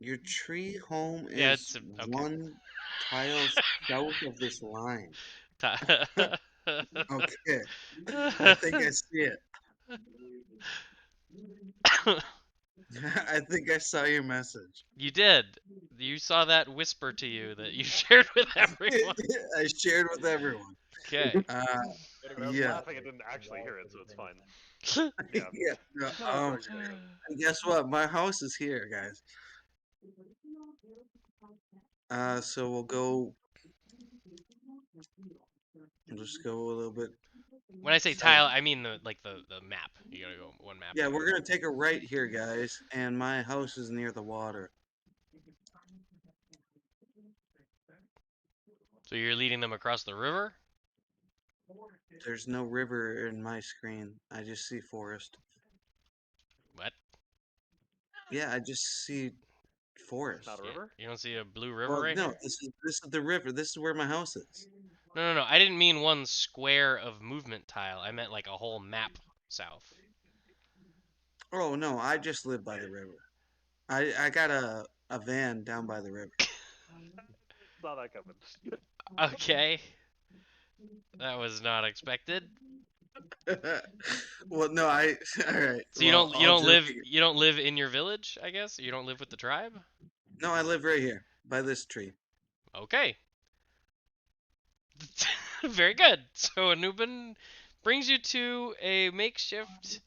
Your tree home Yeah, is okay. one tile south of this line. Okay. I think I see it. I think I saw your message. You did. You saw that whisper to you that you shared with everyone. I shared with everyone. Okay. Uh, What I was yeah. laughing. I didn't actually hear it, so it's fine. Yeah. Yeah. No, No, very good. Very good. and guess what? My house is here, guys. So we'll just go a little bit When I say south. tile, I mean the map. You gotta go one map Yeah, down. we're gonna take a right here, guys, and my house is near the water. So you're leading them across the river? There's no river in my screen. I just see forest. What? Yeah, I just see forest. Not a Yeah, river. you don't see a blue river Well, right no, here? this is the river. This is where my house is. No. I didn't mean one square of movement tile. I meant like a whole map south. Oh no, I just live by the river. I got a van down by the river. Saw that coming. Okay. That was not expected. Well, no, I all right. So Well, all joking. you don't live in your village, I guess? You don't live with the tribe? No, I live right here by this tree. Okay. Very good. So Anubin brings you to a makeshift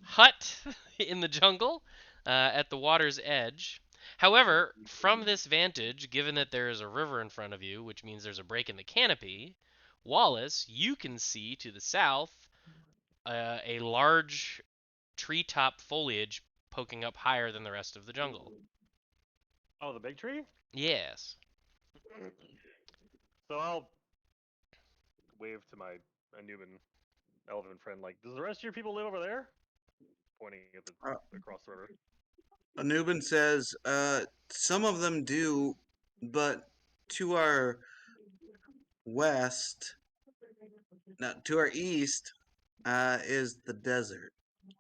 hut in the jungle at the water's edge. However, from this vantage, given that there is a river in front of you, which means there's a break in the canopy, Wallace, you can see to the south a large treetop foliage poking up higher than the rest of the jungle. Oh, the big tree. Yes. So I'll wave to my Anuban elven friend. Like, does the rest of your people live over there? Pointing at the Uh, across the river. Anubin says, some of them do, but to our west, no, to our east, is the desert.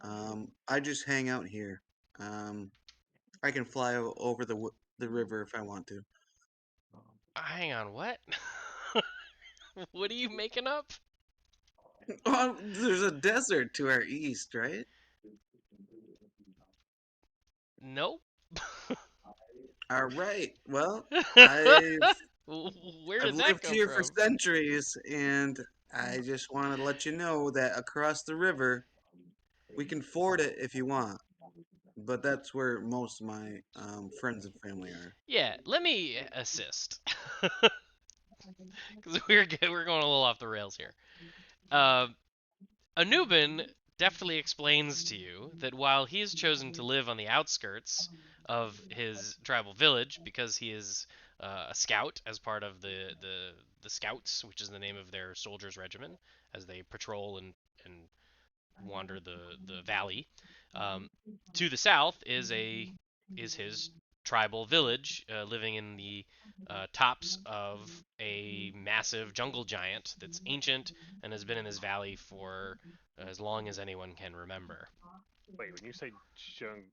I just hang out here. I can fly over the river if I want to. Hang on, what? What are you making up? Oh, there's a desert to our east, right? Nope. All right. Well, I've Where I've did that lived come here for from? centuries, and I just want to let you know that across the river, we can ford it if you want. But that's where most of my friends and family are. Yeah, let me assist. Because we're going a little off the rails here. Uh, Anubin deftly explains to you that while he has chosen to live on the outskirts of his tribal village because he is a scout as part of the Scouts, which is the name of their soldiers' regiment, as they patrol and wander the valley. Um, to the south is his tribal village, living in the tops of a massive jungle giant that's ancient and has been in this valley for as long as anyone can remember. Wait, when you say when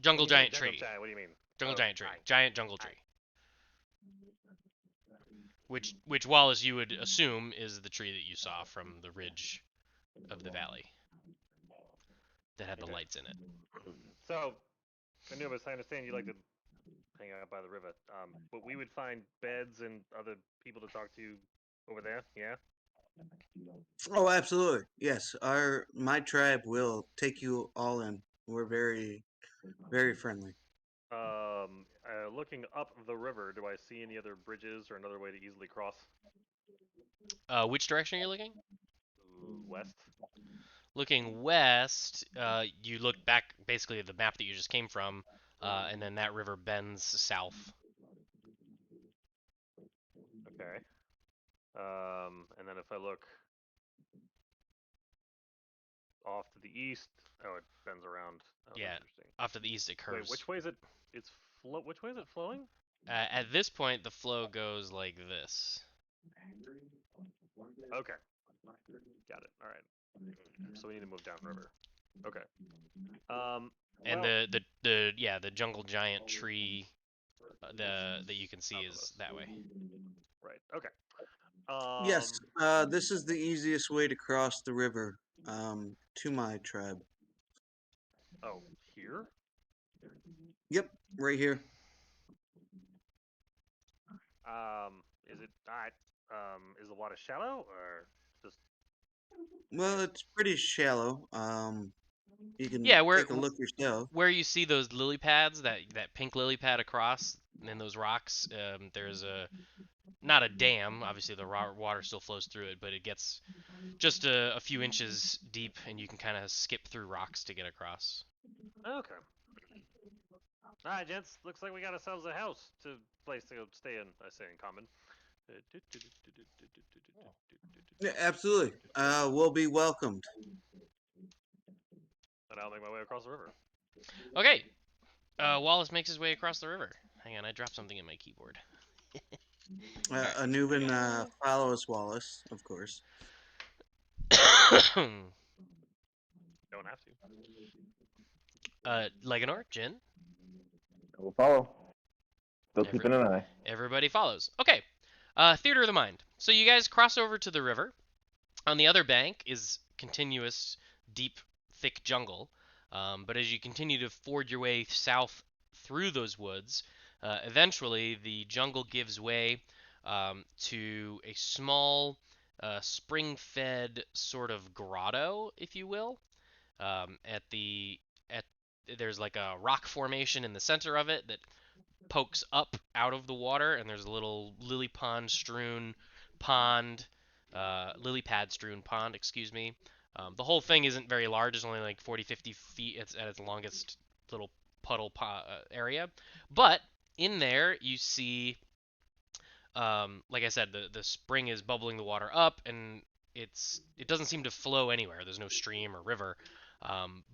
Jungle you say giant jungle tree, giant, what do you mean? jungle Oh, giant tree, I, giant jungle I. tree. Which Wallace, you would assume is the tree that you saw from the ridge of the valley that had the Okay. lights in it. So, Anubis, I understand you like to hang out by the river. But we would find beds and other people to talk to over there. Yeah. Oh, absolutely. Yes, our my tribe will take you all in. We're very friendly. Looking up the river, do I see any other bridges or another way to easily cross? Which direction are you looking? Ooh, west. Looking west, you look back basically at the map that you just came from, and then that river bends south. Okay. And then if I look off to the east, oh, it bends around. Oh, that's Yeah, interesting. off to the east it Wait, curves. which way is it? Which way is it flowing? At this point, the flow goes like this, Okay, got it. All right. So we need to move downriver. Okay. and Well, the jungle giant tree the that you can see south of is us. that way. Right. Okay. Yes, Um. this is the easiest way to cross the river to my tribe. Oh, here. Yep, right here. Is it not? Is the water shallow or just? I Well, guess. it's pretty shallow. You can Yeah, take a look yourself. where you see those lily pads, that pink lily pad across and those rocks, there's a not a dam. Obviously, the water still flows through it, but it gets just a few inches deep, and you can kind of skip through rocks to get across. Okay. All right, gents. Looks like we got ourselves a house to place to go stay in. I say in common. Yeah, absolutely. We'll be welcomed. And I'll make my way across the river. Okay, Wallace makes his way across the river. Hang on, I dropped something in my keyboard. All Anubin follows Wallace, of course. right. Don't have to. Leganor, Jin, I will follow. Still every, keeping an eye. everybody follows. Okay, Theater of the Mind. So you guys cross over to the river. On the other bank is continuous, deep, thick jungle. But as you continue to ford your way south through those woods, eventually the jungle gives way to a small, spring-fed sort of grotto, if you will. At There's like a rock formation in the center of it that pokes up out of the water, and there's a little lily pad strewn pond, excuse me. The whole thing isn't very large; it's only like 40, 50 feet at its longest little area. But in there, you see, like I said, the spring is bubbling the water up, and it doesn't seem to flow anywhere. There's no stream or river,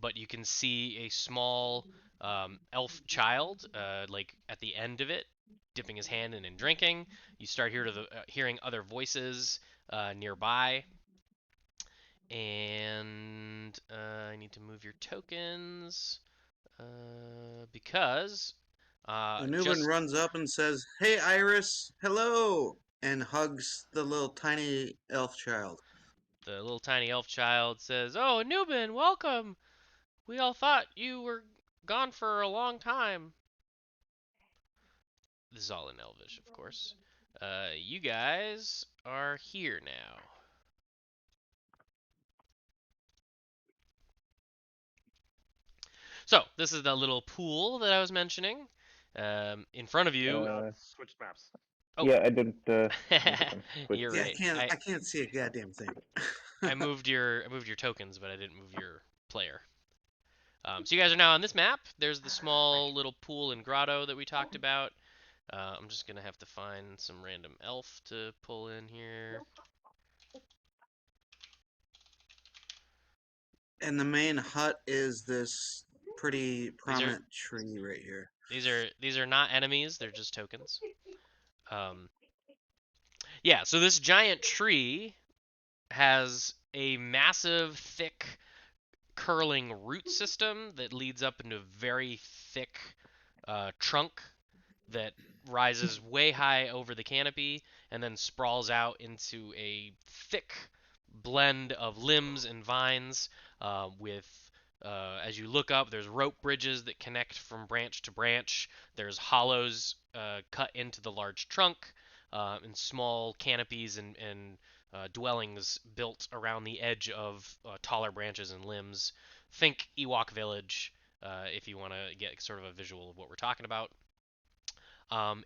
but you can see a small elf child, like at the end of it, dipping his hand in and drinking. You start hearing other voices nearby, and I need to move your tokens because Anubin just runs up and says, "Hey, Iris, hello," and hugs the little tiny elf child. the little tiny elf child says, "Oh, Anubin, welcome. We all thought you were gone for a long time." this is all in Elvish, of course. You guys are here now. So this is the little pool that I was mentioning. In front of you. Switched maps. Oh, Yeah, I didn't. Look at them. Switch. you're Yeah, right. I can't see a goddamn thing. I moved your tokens, but I didn't move your player. So you guys are now on this map. There's the small little pool and grotto that we talked about. I'm just gonna have to find some random elf to pull in here. And the main hut is this pretty These are prominent tree right here. these are not enemies. They're just tokens. Um, yeah. So this giant tree has a massive, thick, curling root system that leads up into a very thick trunk that rises way high over the canopy and then sprawls out into a thick blend of limbs and vines with as you look up, there's rope bridges that connect from branch to branch. There's hollows cut into the large trunk, and small canopies and dwellings built around the edge of taller branches and limbs. Think Ewok Village if you want to get sort of a visual of what we're talking about.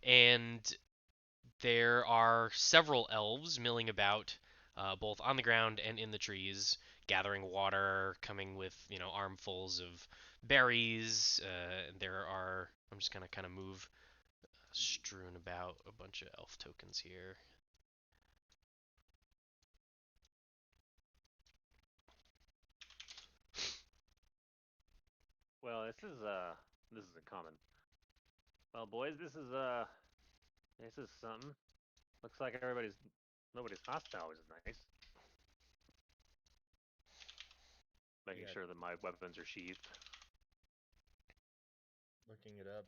And there are several elves milling about, both on the ground and in the trees, gathering water, coming with armfuls of berries. There are. I'm just gonna kind of move strewn about a bunch of elf tokens here. Well, this is a common. Well, boys, this is something. Looks like nobody's hostile, which is nice. Making Yeah. sure that my weapons are sheathed. Looking it up,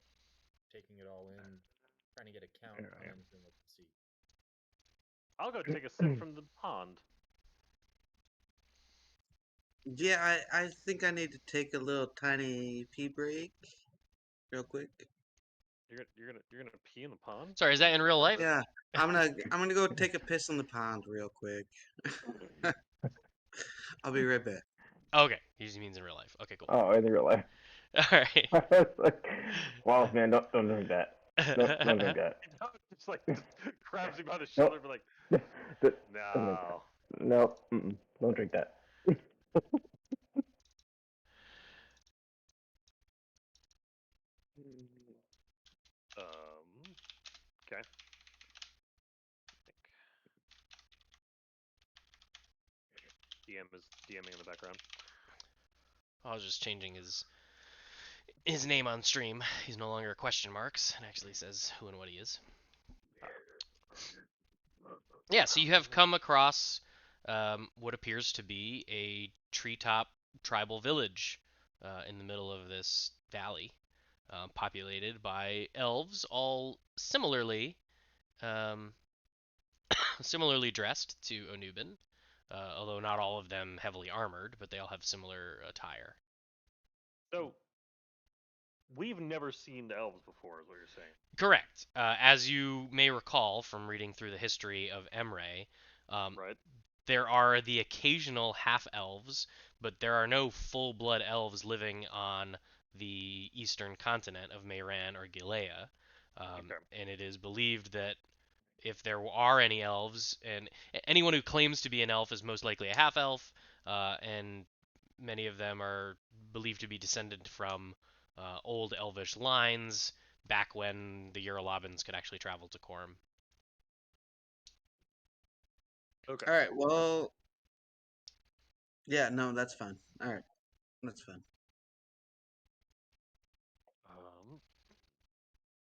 taking it all in, trying to get a count on anything I can see. I'll go take a sip from the pond. Yeah, I think I need to take a little tiny pee break, real quick. You're gonna pee in the pond? Sorry, is that in real life? Yeah, I'm gonna go take a piss in the pond real quick. I'll be right back. Okay, he just means in real life. Okay, cool. Oh, in real life. All right. I was like, Wallace, man, don't drink that. Don't drink that. Just like grabs him by the Nope. shoulder, and be like, Don't drink no. that. No, don't drink that. Okay. DM is DMing in the background. I was just changing his name on stream. He's no longer question marks and actually says who and what he is. Yeah, so you have come across what appears to be a treetop tribal village in the middle of this valley, populated by elves, all similarly um, similarly dressed to Onubin, although not all of them heavily armored, but they all have similar attire. So, we've never seen the elves before, is what you're saying. Correct. As you may recall from reading through the history of Emrae, Right? there are the occasional half elves, but there are no full blood elves living on the eastern continent of Mehran or Gilea. Okay. And it is believed that if there are any elves, and anyone who claims to be an elf is most likely a half elf, and many of them are believed to be descended from old elvish lines back when the Uralabans could actually travel to Korm. Okay. All right. Well, yeah, no, that's fine. All right, that's fine.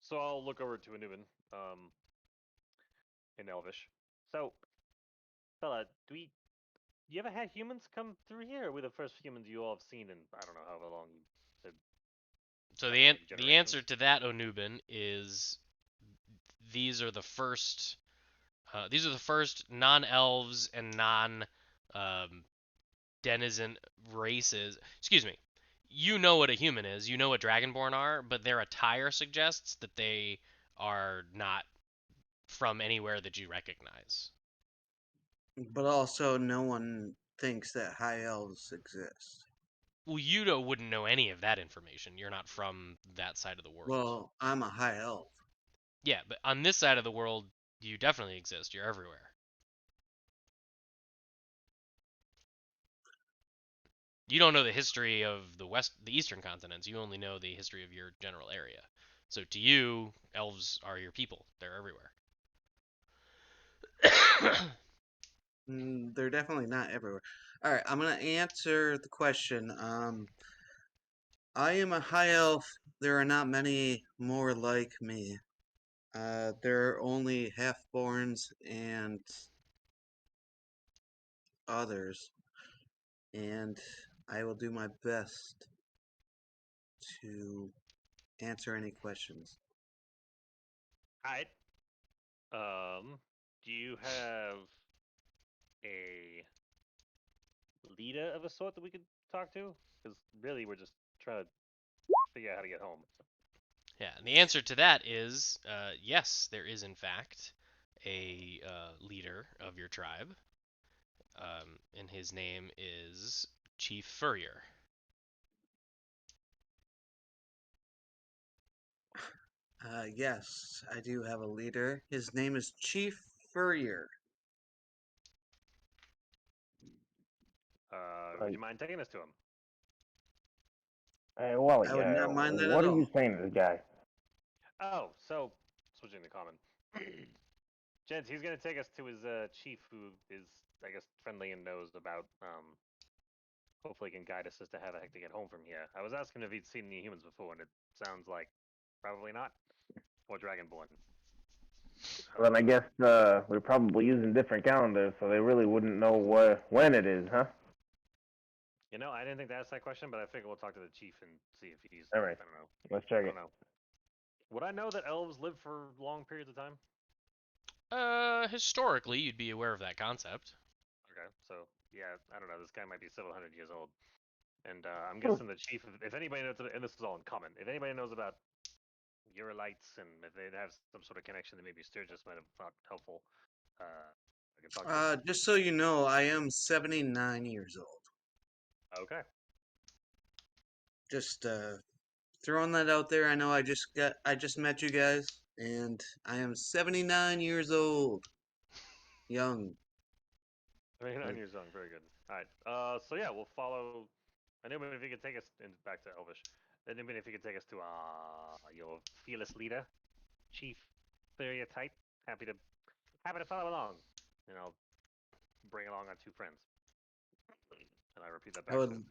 So I'll look over to Anubin, in Elvish. So, fella, you ever had humans come through here? Or are we the first humans you all have seen in I don't know however long? So the answer generations. to that, Onubin, is these are the first non-elves and non denizen races. Excuse me. You know what a human is. You know what Dragonborn are, but their attire suggests that they are not from anywhere that you recognize. But also, no one thinks that high elves exist. Well, wouldn't know any of that information. You're not from that side of the world. Well, I'm a high elf. Yeah, but on this side of the world, you definitely exist. You're everywhere. You don't know the history of the eastern continents. You only know the history of your general area. So to you, elves are your people. They're everywhere. They're definitely not everywhere. All right, I'm gonna answer the question. I am a high elf. There are not many more like me. There are only half-borns and others, and I will do my best to answer any questions. Alright. Do you have a leader of a sort that we could talk to? Because really, we're just trying to figure out how to get home. Yeah, and the answer to that is yes, there is in fact a leader of your tribe, and his name is Chief Furrier. Yes, I do have a leader. His name is Chief Furrier. Would you mind taking us to him? Hey, Wally, I would not mind that what at are you all. saying to this guy? Oh, so switching to common. Gents, he's gonna take us to his chief, who is, I guess, friendly and knows about. Hopefully, can guide us as to how the heck to get home from here. I was asking if he'd seen any humans before, and it sounds like probably not, or Dragonborn. Well, then I guess we're probably using different calendars, so they really wouldn't know when it is, huh? You know, I didn't think to ask that question, but I figure we'll talk to the chief and see if he's. All right, I don't know. let's I check don't it. know. Would I know that elves live for long periods of time? Historically, you'd be aware of that concept. Okay, so yeah, I don't know. This guy might be several hundred years old, and I'm Hmm. guessing the chief. If anybody knows, and this is all in common, if anybody knows about Uralites and if they have some sort of connection that maybe Sturgis might have thought helpful, I can talk to him. Just so you know, I am 79 years old. Okay. Just throwing that out there. I know I just met you guys, and I am 79 years old. Young. 29 Like, years young, very good. All right. So yeah, we'll follow. I knew if you could take us back to Elvish, and even if you could take us to your fearless leader, Chief Theria type, happy to follow along, and I'll bring along our two friends. And I repeat that I back to would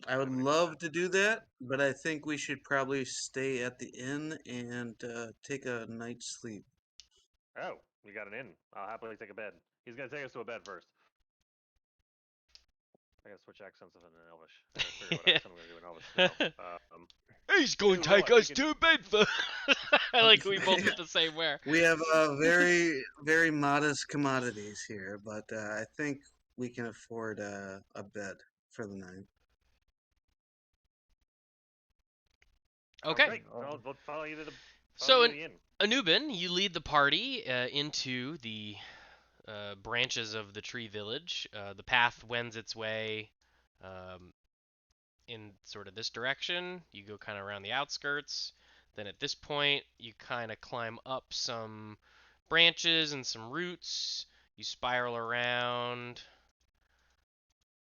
I would anybody who love to do that, but I think we should probably stay at the inn and take a night's sleep. Oh, we got an inn. I'll happily take a bed. He's gonna take us to a bed first. I gotta switch accents of it in Elvish. I gotta figure out what accent I'm gonna do in Elvish now. He's going to Roll, take I us think to bed first. I like we both did the same where. We have very modest commodities here, but I think we can afford a bed for the night. Sounds Okay. great. We'll follow you to the So, inn. Anubin, you lead the party into the branches of the tree village. The path wends its way um, in sort of this direction. You go kind of around the outskirts. Then at this point, you kind of climb up some branches and some roots. You spiral around,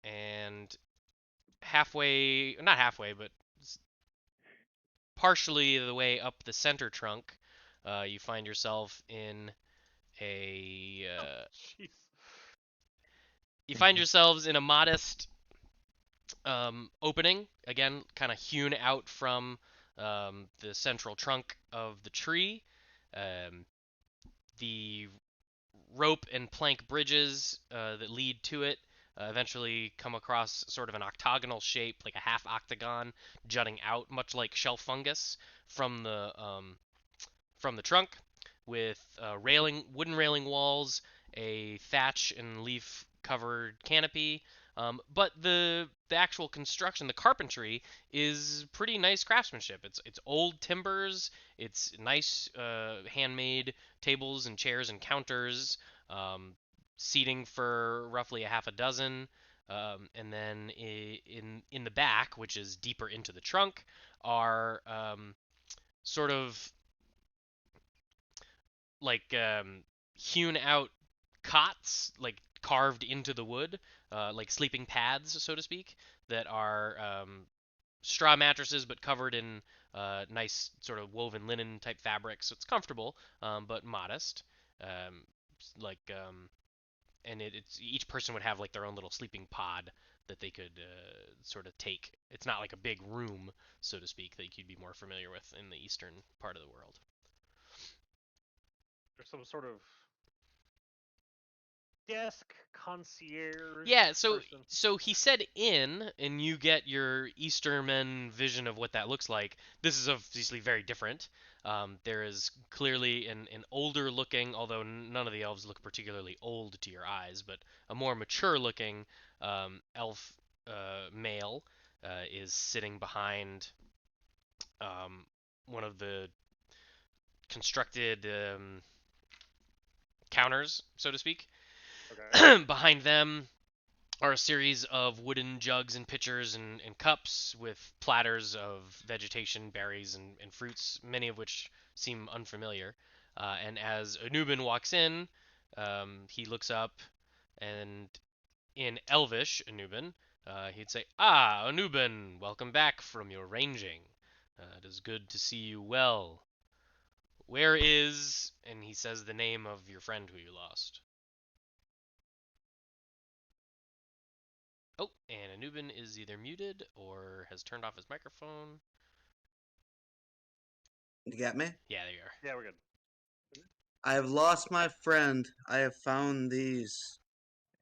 and halfway, not halfway, but partially the way up the center trunk, you find yourself in a Jeez. you find yourselves in a modest opening, again, kind of hewn out from the central trunk of the tree. Um, the rope and plank bridges that lead to it eventually come across sort of an octagonal shape, like a half octagon, jutting out, much like shelf fungus from the trunk, with wooden railing walls, a thatch and leaf covered canopy, But the actual construction, the carpentry, is pretty nice craftsmanship. It's old timbers. It's nice handmade tables and chairs and counters. Seating for roughly a half a dozen. And then in the back, which is deeper into the trunk, are sort of like hewn out cots, like carved into the wood, like sleeping pads, so to speak, that are straw mattresses but covered in nice sort of woven linen type fabric, so it's comfortable but modest. Um, like it's each person would have like their own little sleeping pod that they could sort of take. It's not like a big room, so to speak, that you'd be more familiar with in the eastern part of the world. There's some sort of desk concierge. Yeah, so person. so he said inn, and you get your Eastermen vision of what that looks like. This is obviously very different. There is clearly an older looking, although none of the elves look particularly old to your eyes, but a more mature looking elf male is sitting behind one of the constructed counters, so to speak. Okay. Behind them are a series of wooden jugs and pitchers and cups with platters of vegetation, berries, and fruits, many of which seem unfamiliar. And as Anubin walks in, he looks up, and in Elvish, Anubin, he'd say, "Ah, Anubin, welcome back from your ranging. It is good to see you well. Where is," and he says the name of your friend who you lost. Oh, and Anubin is either muted or has turned off his microphone. You got me? Yeah, there you are. Yeah, we're good. I have lost my friend. I have found these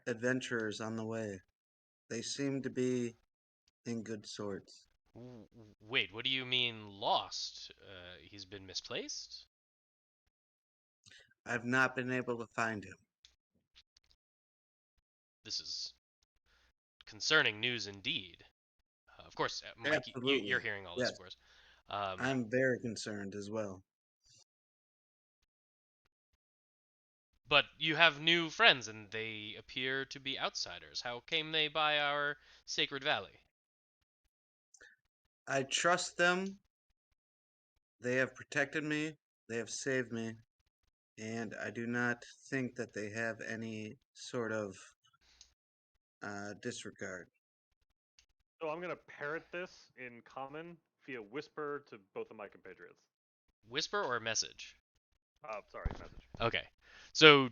adventurers on the way. They seem to be in good sorts. Wait, what do you mean lost? He's been misplaced? I've not been able to find him. This is concerning news indeed. Of course, Mike, you're Absolutely. hearing all this, Yes, of course. Um, I'm very concerned as well. but you have new friends, and they appear to be outsiders. How came they by our sacred valley? I trust them. They have protected me. They have saved me. And I do not think that they have any sort of disregard. So I'm gonna parrot this in common via whisper to both of my compatriots. Whisper or message? Oh, sorry, message. Okay. So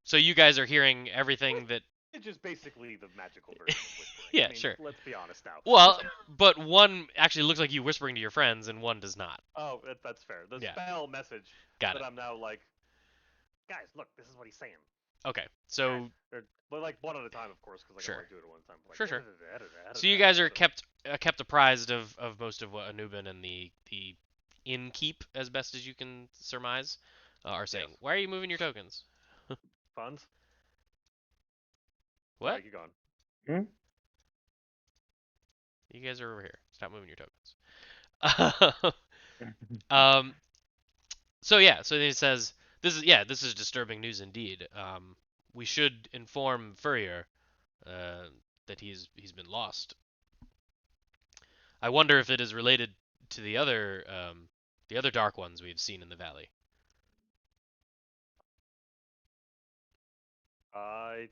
so you guys are hearing everything that. It's just basically the magical version of whispering. Yeah, I mean, sure. let's be honest now. Well, but one actually looks like you whispering to your friends, and one does not. Oh, that's fair. The Yeah. spell message Got that it. I'm now like, guys, look, this is what he's saying. Okay. So They're like one at a time, of course, because I Sure. can only do it at one time. Like, Sure. So you guys are kept apprised of most of what Anubin and the innkeep, as best as you can surmise, are saying. Yes. Why are you moving your tokens? funds. What? Sorry, keep going. You guys are over here. Stop moving your tokens. um. So yeah. So he says this is disturbing news indeed. We should inform Furrier that he's been lost. I wonder if it is related to the other dark ones we've seen in the valley. I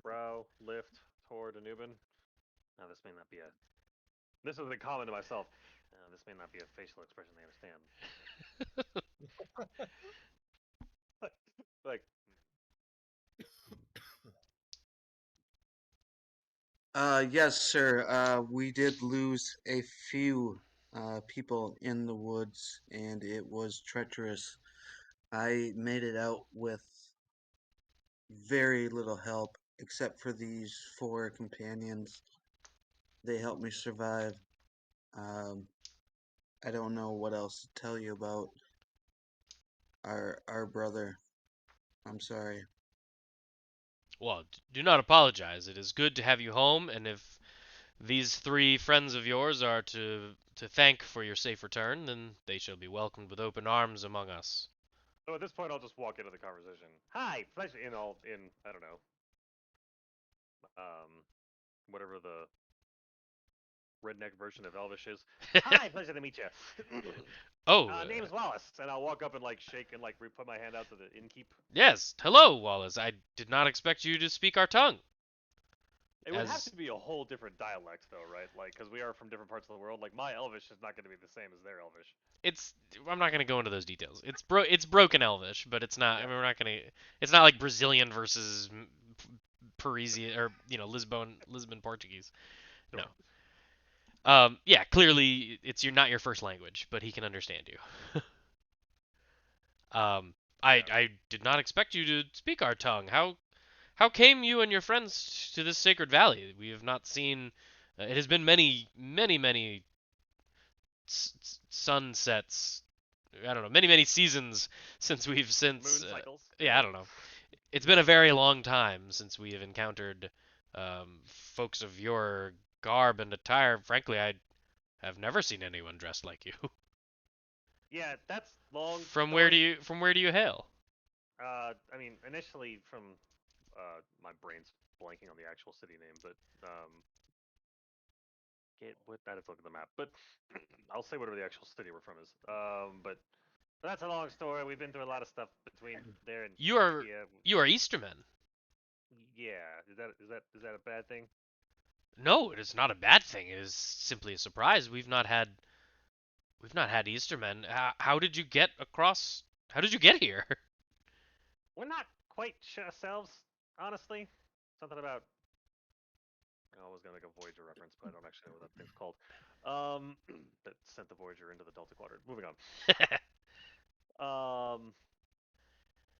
brow lift toward Anubin. Now, this may not be a. This is a comment to myself. This may not be a facial expression they understand. Like, Yes, sir. We did lose a few people in the woods, and it was treacherous. I made it out with very little help, except for these four companions. They helped me survive. Um, I don't know what else to tell you about our brother. I'm sorry. Well, do not apologize. It is good to have you home, and if these three friends of yours are to thank for your safe return, then they shall be welcomed with open arms among us. So at this point, I'll just walk into the conversation. Hi, pleasure. I don't know, um, whatever the redneck version of Elvish is. Hi, pleasure to meet you. Oh, Name's Wallace, and I'll walk up and like shake and like put my hand out to the innkeep. yes. Hello, Wallace. I did not expect you to speak our tongue. It would have As to be a whole different dialect, though, right? Like, because we are from different parts of the world. Like, my Elvish is not going to be the same as their Elvish. it's, I'm not gonna go into those details. It's broken Elvish, but it's not. I Yeah. mean, we're not gonna. It's not like Brazilian versus Parisian or Lisbon Portuguese. Sure. No. Yeah, clearly it's not your first language, but he can understand you. I did not expect you to speak our tongue. How came you and your friends to this sacred valley? We have not seen. It has been many sunsets. I don't know, many seasons since Moon cycles. yeah, I don't know. It's been a very long time since we have encountered folks of your garb and attire. Frankly, I have never seen anyone dressed like you. Yeah, that's long. From where do story. you hail? I mean, initially from my brain's blanking on the actual city name, but I'd have to look at the map. But I'll say whatever the actual city we're from is. But that's a long story. We've been through a lot of stuff between there and You are yeah, Eastermen. yeah. Is that a bad thing? No, it is not a bad thing. It is simply a surprise. We've not had Eastermen. How did you get across? How did you get here? We're not quite sure ourselves, honestly. Something about I was gonna make a Voyager reference, but I don't actually know what that thing's called. That sent the Voyager into the Delta Quadrant. Moving on.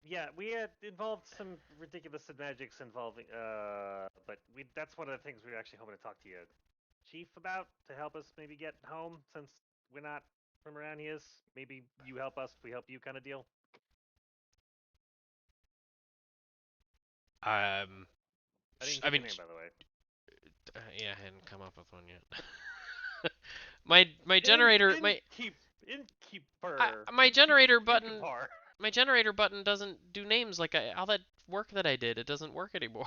Yeah, we had involved some ridiculous magics involving. But that's one of the things we were actually hoping to talk to you, Chief, about to help us maybe get home since we're not from around here. Maybe you help us, we help you, kind of deal. um, I didn't I get mean, your name, by the way. yeah, I hadn't come up with one yet. My generator, Innkeeper. my generator button, Innkeeper. my generator button doesn't do names like all that work that I did. It doesn't work anymore.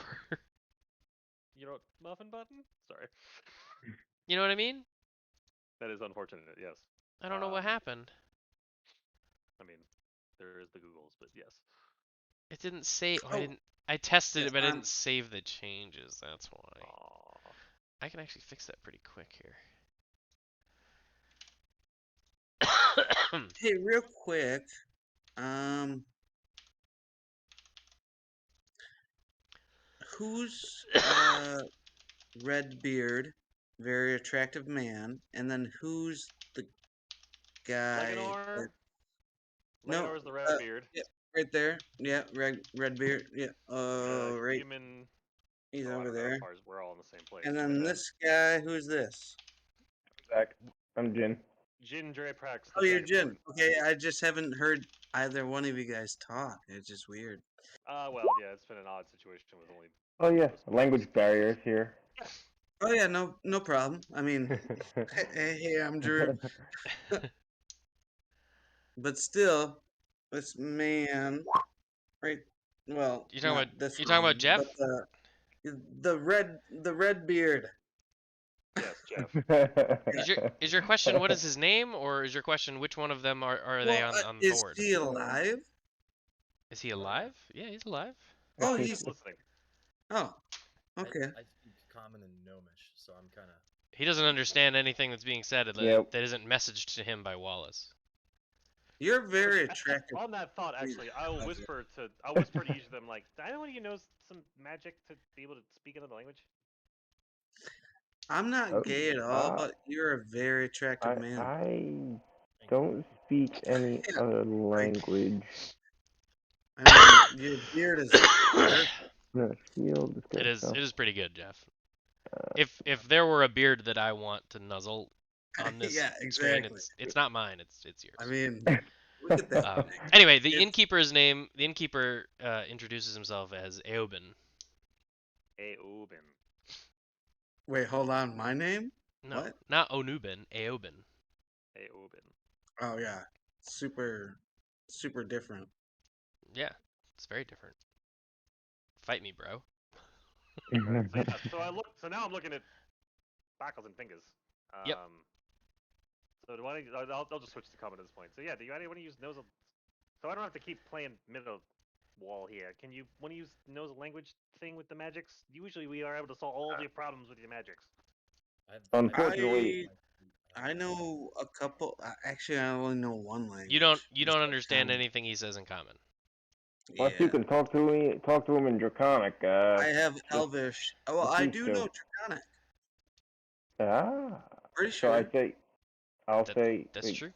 You know, muffin button. Sorry. You know what I mean? That is unfortunate. Yes. I don't know what happened. I mean, there is the Googles, but yes. It didn't say. Oh, I Oh, didn't. I tested yeah, it, but I didn't save the changes. That's why. Aw. I can actually fix that pretty quick here. hey, real quick. Um, who's red beard, very attractive man, and then who's the guy? Leganor. No, Leganor's the red beard. yeah, right there. Yeah, red beard. Yeah. Oh, right. Human. He's Oh, I over don't know. there. We're all in the same place. And But, then this guy, who's this? Zach, I'm Jin. Jin Draprax. Oh, you're Jin. Okay, I just haven't heard either one of you guys talk. It's just weird. Well, yeah, it's been an odd situation with only. Oh yeah, two of us. language barriers here. Oh yeah, no problem. I mean, hey, I'm Drew. But still, this man, right? Well, you talking not about this you talking about man, Jeff? but the red beard. Yes, Jeff. Is your question what is his name, or is your question which one of them are they Well, on is board? he alive? Is he alive? Yeah, he's alive. Oh, He's he's listening. oh, okay. I speak common and gnomish, so I'm kind of. He doesn't understand anything that's being said Yep. that isn't messaged to him by Wallace. You're very attractive. On that thought, actually, I'll Okay. whisper to each of them like, "Do anyone of you knows some magic to be able to speak another language?" I'm not Oh, gay at all, but you're a very attractive man. I don't speak any Yeah, other language. I mean, your beard is perfect. No, shield. This It kind of is stuff. it is pretty good, Jeff. If there were a beard that I want to nuzzle on this Yeah, screen, exactly. it's not mine, it's yours. I mean, look at that. Anyway, the It's- innkeeper introduces himself as Eoben. Aobin. Wait, hold on. My name? No, What? not Onubin. Aobin. Aobin. Oh yeah, super, super different. Yeah, it's very different. Fight me, bro. Right. So yeah. So I look. So now I'm looking at Backles and Fingers. Yep. So do I? I'll just switch to common at this point. So yeah. Do you want to use nose? So I don't have to keep playing middle wall here. Can you want to use nose language thing with the magics? Usually we are able to solve all of your problems with your magics. Unfortunately, I know a couple. Actually, I only know one You don't language. you don't besides understand common. anything he says in common. unless you Yeah, can talk to him in Draconic. I have Just Elvish. Oh, well, just I these do two. know Draconic. Ah. Pretty So I sure. say, I'll That say, that's wait, true.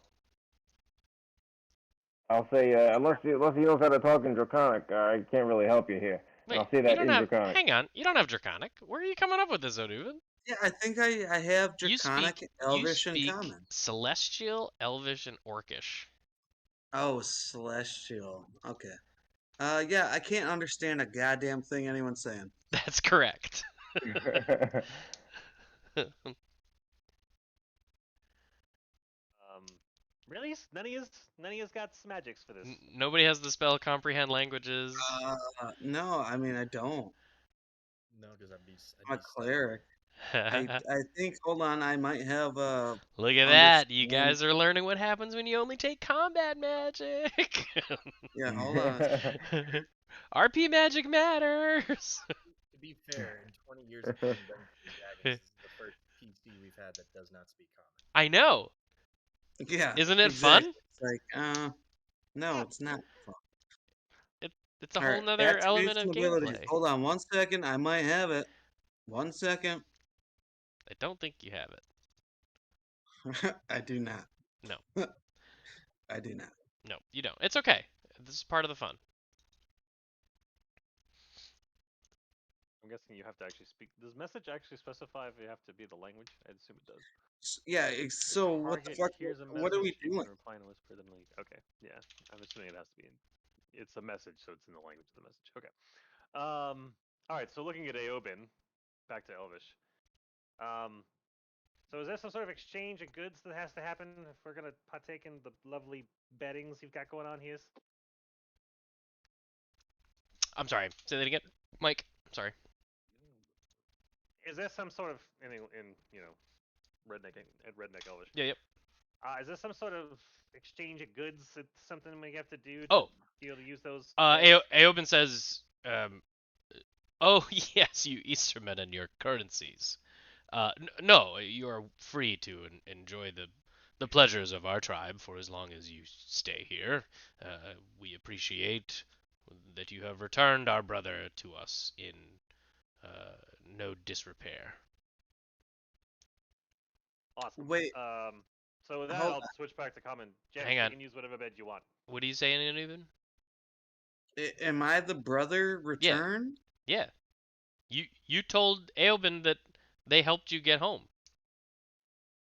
I'll say, unless he knows how to talk in Draconic, I can't really help you here. And Wait, I'll say you that don't in have. Draconic. Hang on, you don't have Draconic. Where are you coming up with this, Onubin? Yeah, I think I have You speak Draconic, you Elvish, and speak Common. Celestial, Elvish, and Orcish. Oh, Celestial. Okay. Yeah, I can't understand a goddamn thing anyone's saying. That's correct. Um, really? None of yous got magics for this. Nobody has the spell comprehend languages. No, I mean I don't. No, because I'd I'm a be stuck. cleric. I think. Hold on, I might have Look at that. You understand. guys are learning what happens when you only take combat magic. Yeah, hold on. RP magic matters. To be fair, in 20 years of playing Dungeons and Dragons, this is the first PC we've had that does not speak common. I know. Yeah, Isn't it exactly. fun? It's like, no, it's not fun. It, it's a All whole right, nother element attributes of and abilities. gameplay. Hold on 1 second. I might have it. 1 second. I don't think you have it. I do not. No, I do not. no, you don't. It's okay. This is part of the fun. I'm guessing you have to actually speak. Does message actually specify if you have to be the language? I assume it does. Yeah. The So what the target fuck? hears a What are we message, you doing? can reply in a whisper. Then leave. Okay, yeah. I'm assuming it has to be. It's a message, so it's in the language of the message. Okay. All right. So looking at Aobin, back to Elvish. Um. So is there some sort of exchange of goods that has to happen if we're gonna partake in the lovely beddings you've got going on here? I'm sorry. Say that again, Mike. I'm sorry. Is there some sort of in redneck Elvish? Yeah, yep. Is there some sort of exchange of goods? It's something we have to do to Oh, be able to use those beds? Aoben says, oh yes, you Eastermen and your currencies. No, you are free to enjoy the pleasures of our tribe for as long as you stay here. We appreciate that you have returned our brother to us in no disrepair. Awesome. Wait. So with that, Hold. I'll switch back to common. Gents, Hang you on. can use whatever bed you want. What are you saying, Anubin? Am I the brother Yeah, returned? yeah. You told Aoben that they helped you get home.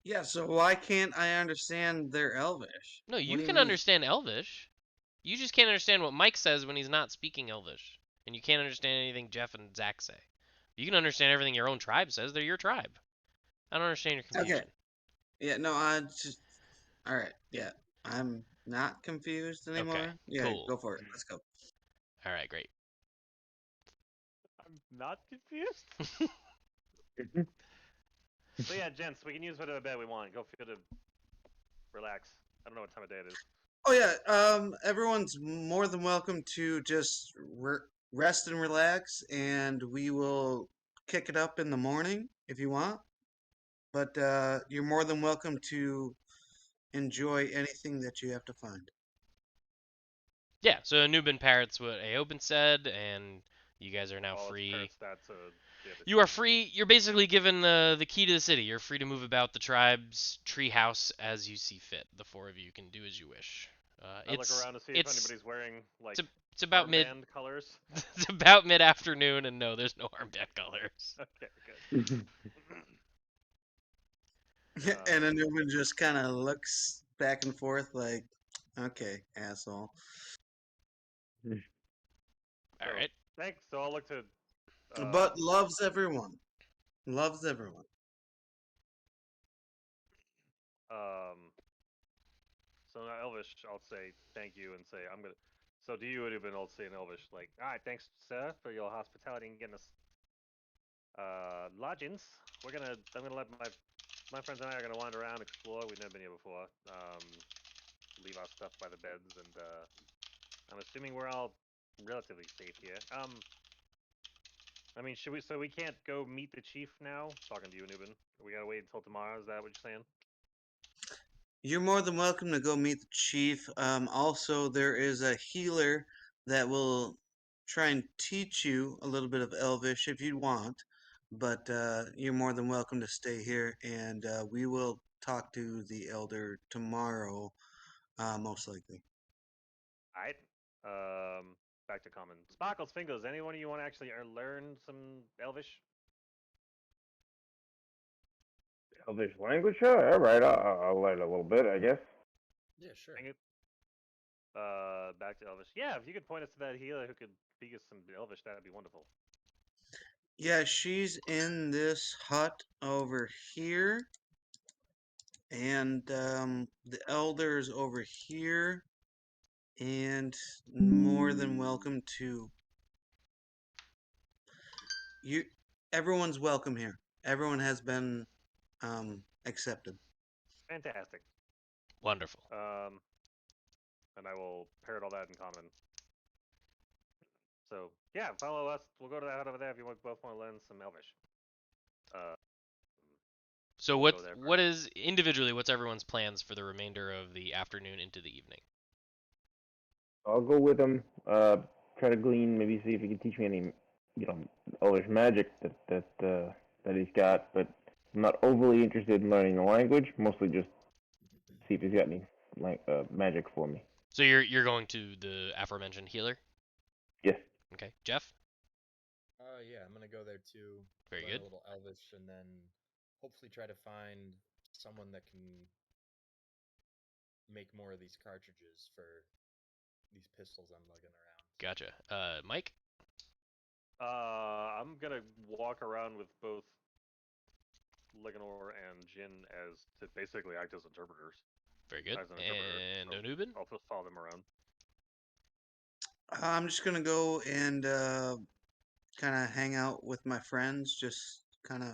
Yeah. So why can't I understand their Elvish? No, What you do you can mean? understand Elvish. You just can't understand what Mike says when he's not speaking Elvish. And you can't understand anything Jeff and Zach say. You can understand everything your own tribe says. They're your tribe. I don't understand your Okay. confusion. Yeah. No. I just. All right. Yeah. I'm not confused Okay, anymore. Yeah. cool. Go for it. Let's go. All right, great. I'm not confused. So yeah, gents, we can use whatever bed we want. Go feel to relax. I don't know what time of day it is. Oh yeah. Everyone's more than welcome to just rest and relax, and we will kick it up in the morning if you want. But you're more than welcome to enjoy anything that you have to find. Yeah, so Anubin parrots what Aoben said, and you guys are now Well, free. parrots that to the other You are two. free. You're basically given the key to the city. You're free to move about the tribe's treehouse as you see fit. The four of you can do as you wish. I look around to see if anybody's wearing like it's about mid armband colors. it's about mid afternoon, and no, there's no armband colors. Okay, good. And Anuman just kind of looks back and forth like, okay, asshole. All right. Thanks. So I'll look to but loves everyone. Loves everyone. Um, so now Elvish, I'll say thank you and say I'm gonna. So to you, it would have been I'll say in Elvish like, all right, thanks, sir, for your hospitality and getting us lodgings. I'm gonna let my friends and I are gonna wander around, explore. We've never been here before. Leave our stuff by the beds, and I'm assuming we're all relatively safe here. I mean, should we? So we can't go meet the chief now. Talking to you, Anubin. We gotta wait until tomorrow. Is that what you're saying? You're more than welcome to go meet the chief. Also, there is a healer that will try and teach you a little bit of Elvish if you want, but you're more than welcome to stay here, and we will talk to the elder tomorrow, most likely. All right. Back to common. Sparkles, Fingers. Anyone of you want to actually learn some Elvish? Elvish language? Sure, all right. I'll learn a little bit, I guess. Yeah, sure. Dang it. Back to Elvish. Yeah, if you could point us to that healer who could speak us some Elvish, that'd be wonderful. Yeah, she's in this hut over here, and the elder's over here, and more than welcome to you. Everyone's welcome here. Everyone has been accepted. Fantastic. Wonderful. And I will parrot all that in common. So yeah, follow us. We'll go to that hut over there if you both want to learn some Elvish. Uh, So we'll go there what first. is individually what's everyone's plans for the remainder of the afternoon into the evening? I'll go with him. Try to glean, maybe see if he can teach me any, Elvish magic that he's got. But I'm not overly interested in learning the language. Mostly just see if he's got any magic for me. So you're going to the aforementioned healer? Yes. Okay, Jeff. Yeah, I'm gonna go there too. Very Learn good. a little Elvish, and then hopefully try to find someone that can make more of these cartridges for these pistols I'm lugging around. Gotcha. Mike. I'm gonna walk around with both Liganor and Jin as to basically act as interpreters. Very good. As an interpreter. And So Onubin. I'll just follow them around. I'm just gonna go and kind of hang out with my friends. Just kind of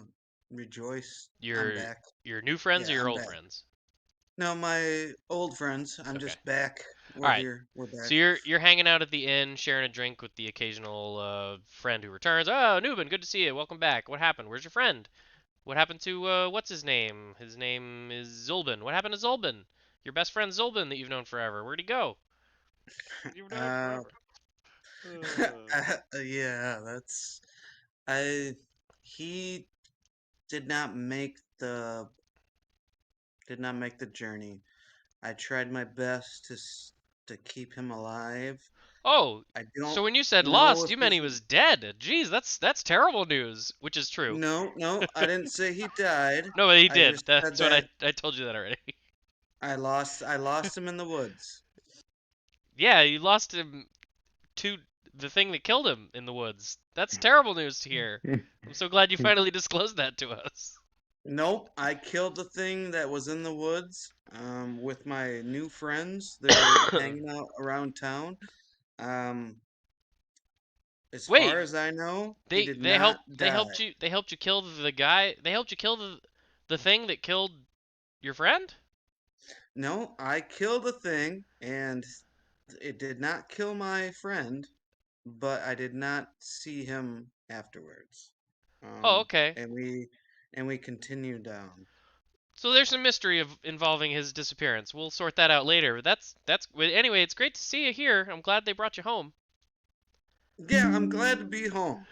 rejoice. I'm Your back. your new friends or Yeah, your I'm old back. friends? No, my old friends. I'm Okay. just back. All We're right. here. We're So back. you're hanging out at the inn, sharing a drink with the occasional friend who returns. Oh, Nubin, good to see you. Welcome back. What happened? Where's your friend? What happened to what's his name? His name is Zulbin. What happened to Zulbin? Your best friend Zulbin that you've known forever. Where'd he go? You've known him uh, forever. Uh, yeah, that's I. He did not make the journey. I tried my best to keep him alive. Oh, I so don't when you said know lost, if you meant he's he was dead. Jeez, that's terrible news, which is true. no. I didn't say he died. No, but he I did. just said That's what that I told you that already. I lost him in the woods. Yeah, you lost him to the thing that killed him in the woods. That's terrible news to hear. I'm so glad you finally disclosed that to us. Nope, I killed the thing that was in the woods with my new friends. They're hanging out around town. Um, as Wait, far as I know, he they did they not helped die. they helped you kill the guy. They helped you kill the thing that killed your friend? No, I killed the thing, and it did not kill my friend, but I did not see him afterwards. Oh, okay. And we continued down. So there's some mystery involving his disappearance. We'll sort that out later. But that's anyway. It's great to see you here. I'm glad they brought you home. Yeah, I'm glad to be home.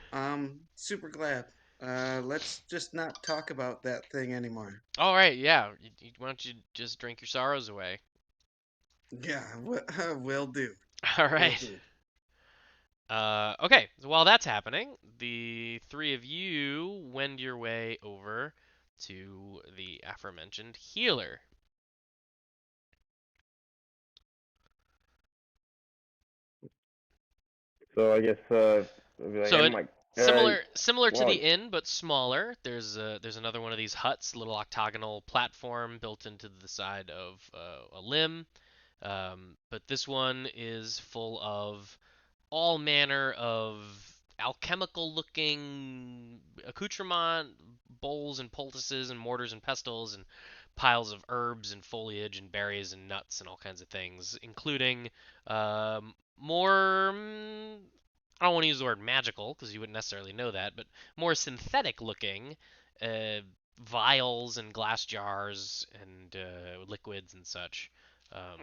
Super glad. Let's just not talk about that thing anymore. All right, yeah. Why don't you just drink your sorrows away? Yeah, will do. All Will right. do. Okay. So while that's happening, the three of you wend your way over to the aforementioned healer. So I guess I'll be like, So hey, an Mike. Similar to the Well, inn, but smaller. There's another one of these huts, little octagonal platform built into the side of a limb. But this one is full of all manner of alchemical looking accoutrement, bowls and poultices and mortars and pestles and piles of herbs and foliage and berries and nuts and all kinds of things, including more. I don't want to use the word magical because you wouldn't necessarily know that, but more synthetic looking uh, vials and glass jars and liquids and such. Hmm.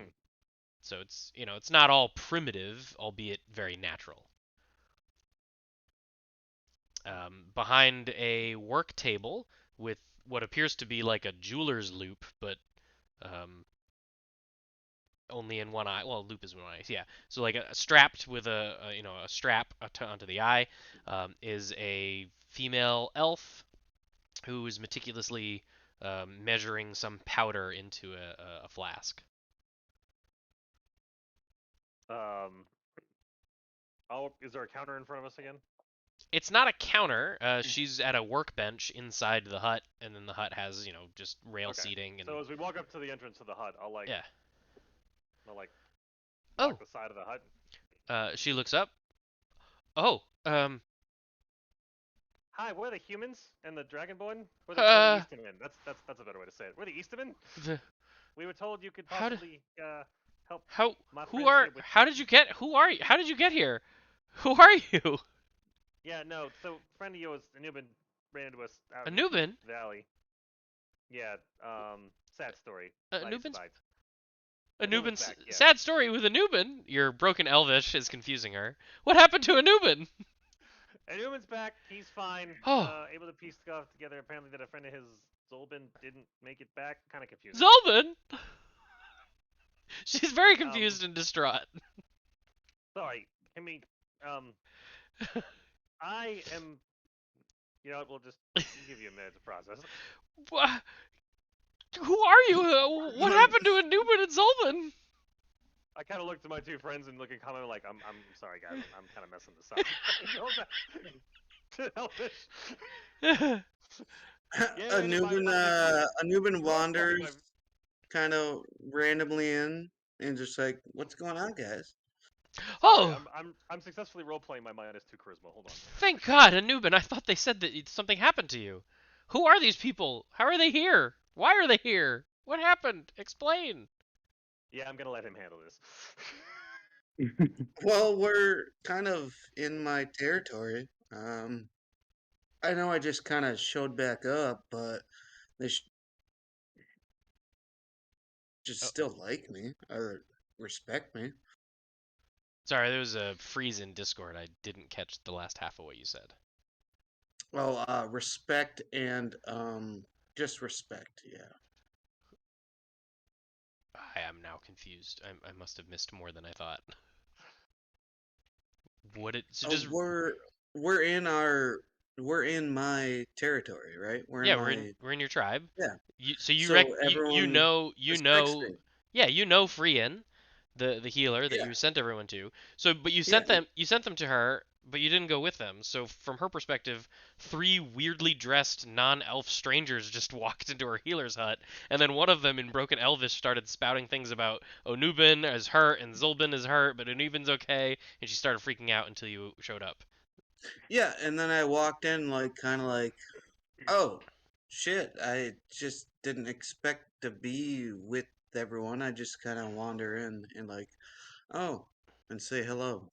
So it's not all primitive, albeit very natural. Behind a work table with what appears to be like a jeweler's loop, but um, only in one eye. Well, loop is one eye. Yeah. So like strapped with a strap onto the eye is a female elf who is meticulously measuring some powder into a flask. Um, is there a counter in front of us again? It's not a counter. She's at a workbench inside the hut, and then the hut has just rail Okay. seating and So as we walk up to the entrance of the hut, yeah. I'll like Oh, block the side of the hut. she looks up. Oh, Hi, we're the humans and the dragonborn. We're the uh, Eastermen. That's a better way to say it. We're the Eastermen. the, We were told you could how did possibly help how my who friends are here with. how did you get who are you how did you get here? Who are you? Yeah, no. So friend of yours, Anubin, ran into us out in Anubin? the valley. Yeah. Sad story. Glad he Anubin's survived. Anubin's Anubin's back. Yeah. sad story with Anubin. Your broken Elvish is confusing her. What happened to Anubin? Anubin's back. He's fine. Oh, Able to piece stuff together. Apparently, that a friend of his, Zolbin, didn't make it back. Kind of confusing. Zolbin. She's very Um. confused and distraught. Sorry. Can we? Um. I am. You know, we'll just give you a minute to process. Who are you? What happened to Anubin and Zolbin? I kind of looked at my two friends and looking kind of like, I'm sorry guys, I'm kind of messing this up. Go back to Elvish. Yeah, and Anubin role playing my. wanders kind of randomly in and just like, what's going on, guys? Sorry, Oh, I'm successfully role playing my -2 charisma. Hold on. thank God, Anubin. I thought they said that something happened to you. Who are these people? How are they here? Why are they here? What happened? Explain. Yeah, I'm gonna let him handle this. Well, we're kind of in my territory. I know I just kind of showed back up, but they should Oh, still like me or respect me. sorry, there was a freeze in Discord. I didn't catch the last half of what you said. Well, respect and just respect. Yeah. I am now confused. I must have missed more than I thought. What it so Oh, just we're in our we're in my territory, right? We're in yeah, we're in my we're in your tribe. yeah. So So you everyone know respects me. yeah, you know Frian, the healer that Yeah, you sent everyone to. So but yeah, you sent them to her, but you didn't go with them. So from her perspective, three weirdly dressed non-elf strangers just walked into her healer's hut, and then one of them in broken Elvish started spouting things about Onubin is hurt and Zolbin is hurt, but Onubin's okay, and she started freaking out until you showed up. yeah. And then I walked in like kind of like, oh shit! I just didn't expect to be with everyone. I just kind of wander in and like, oh, and say hello.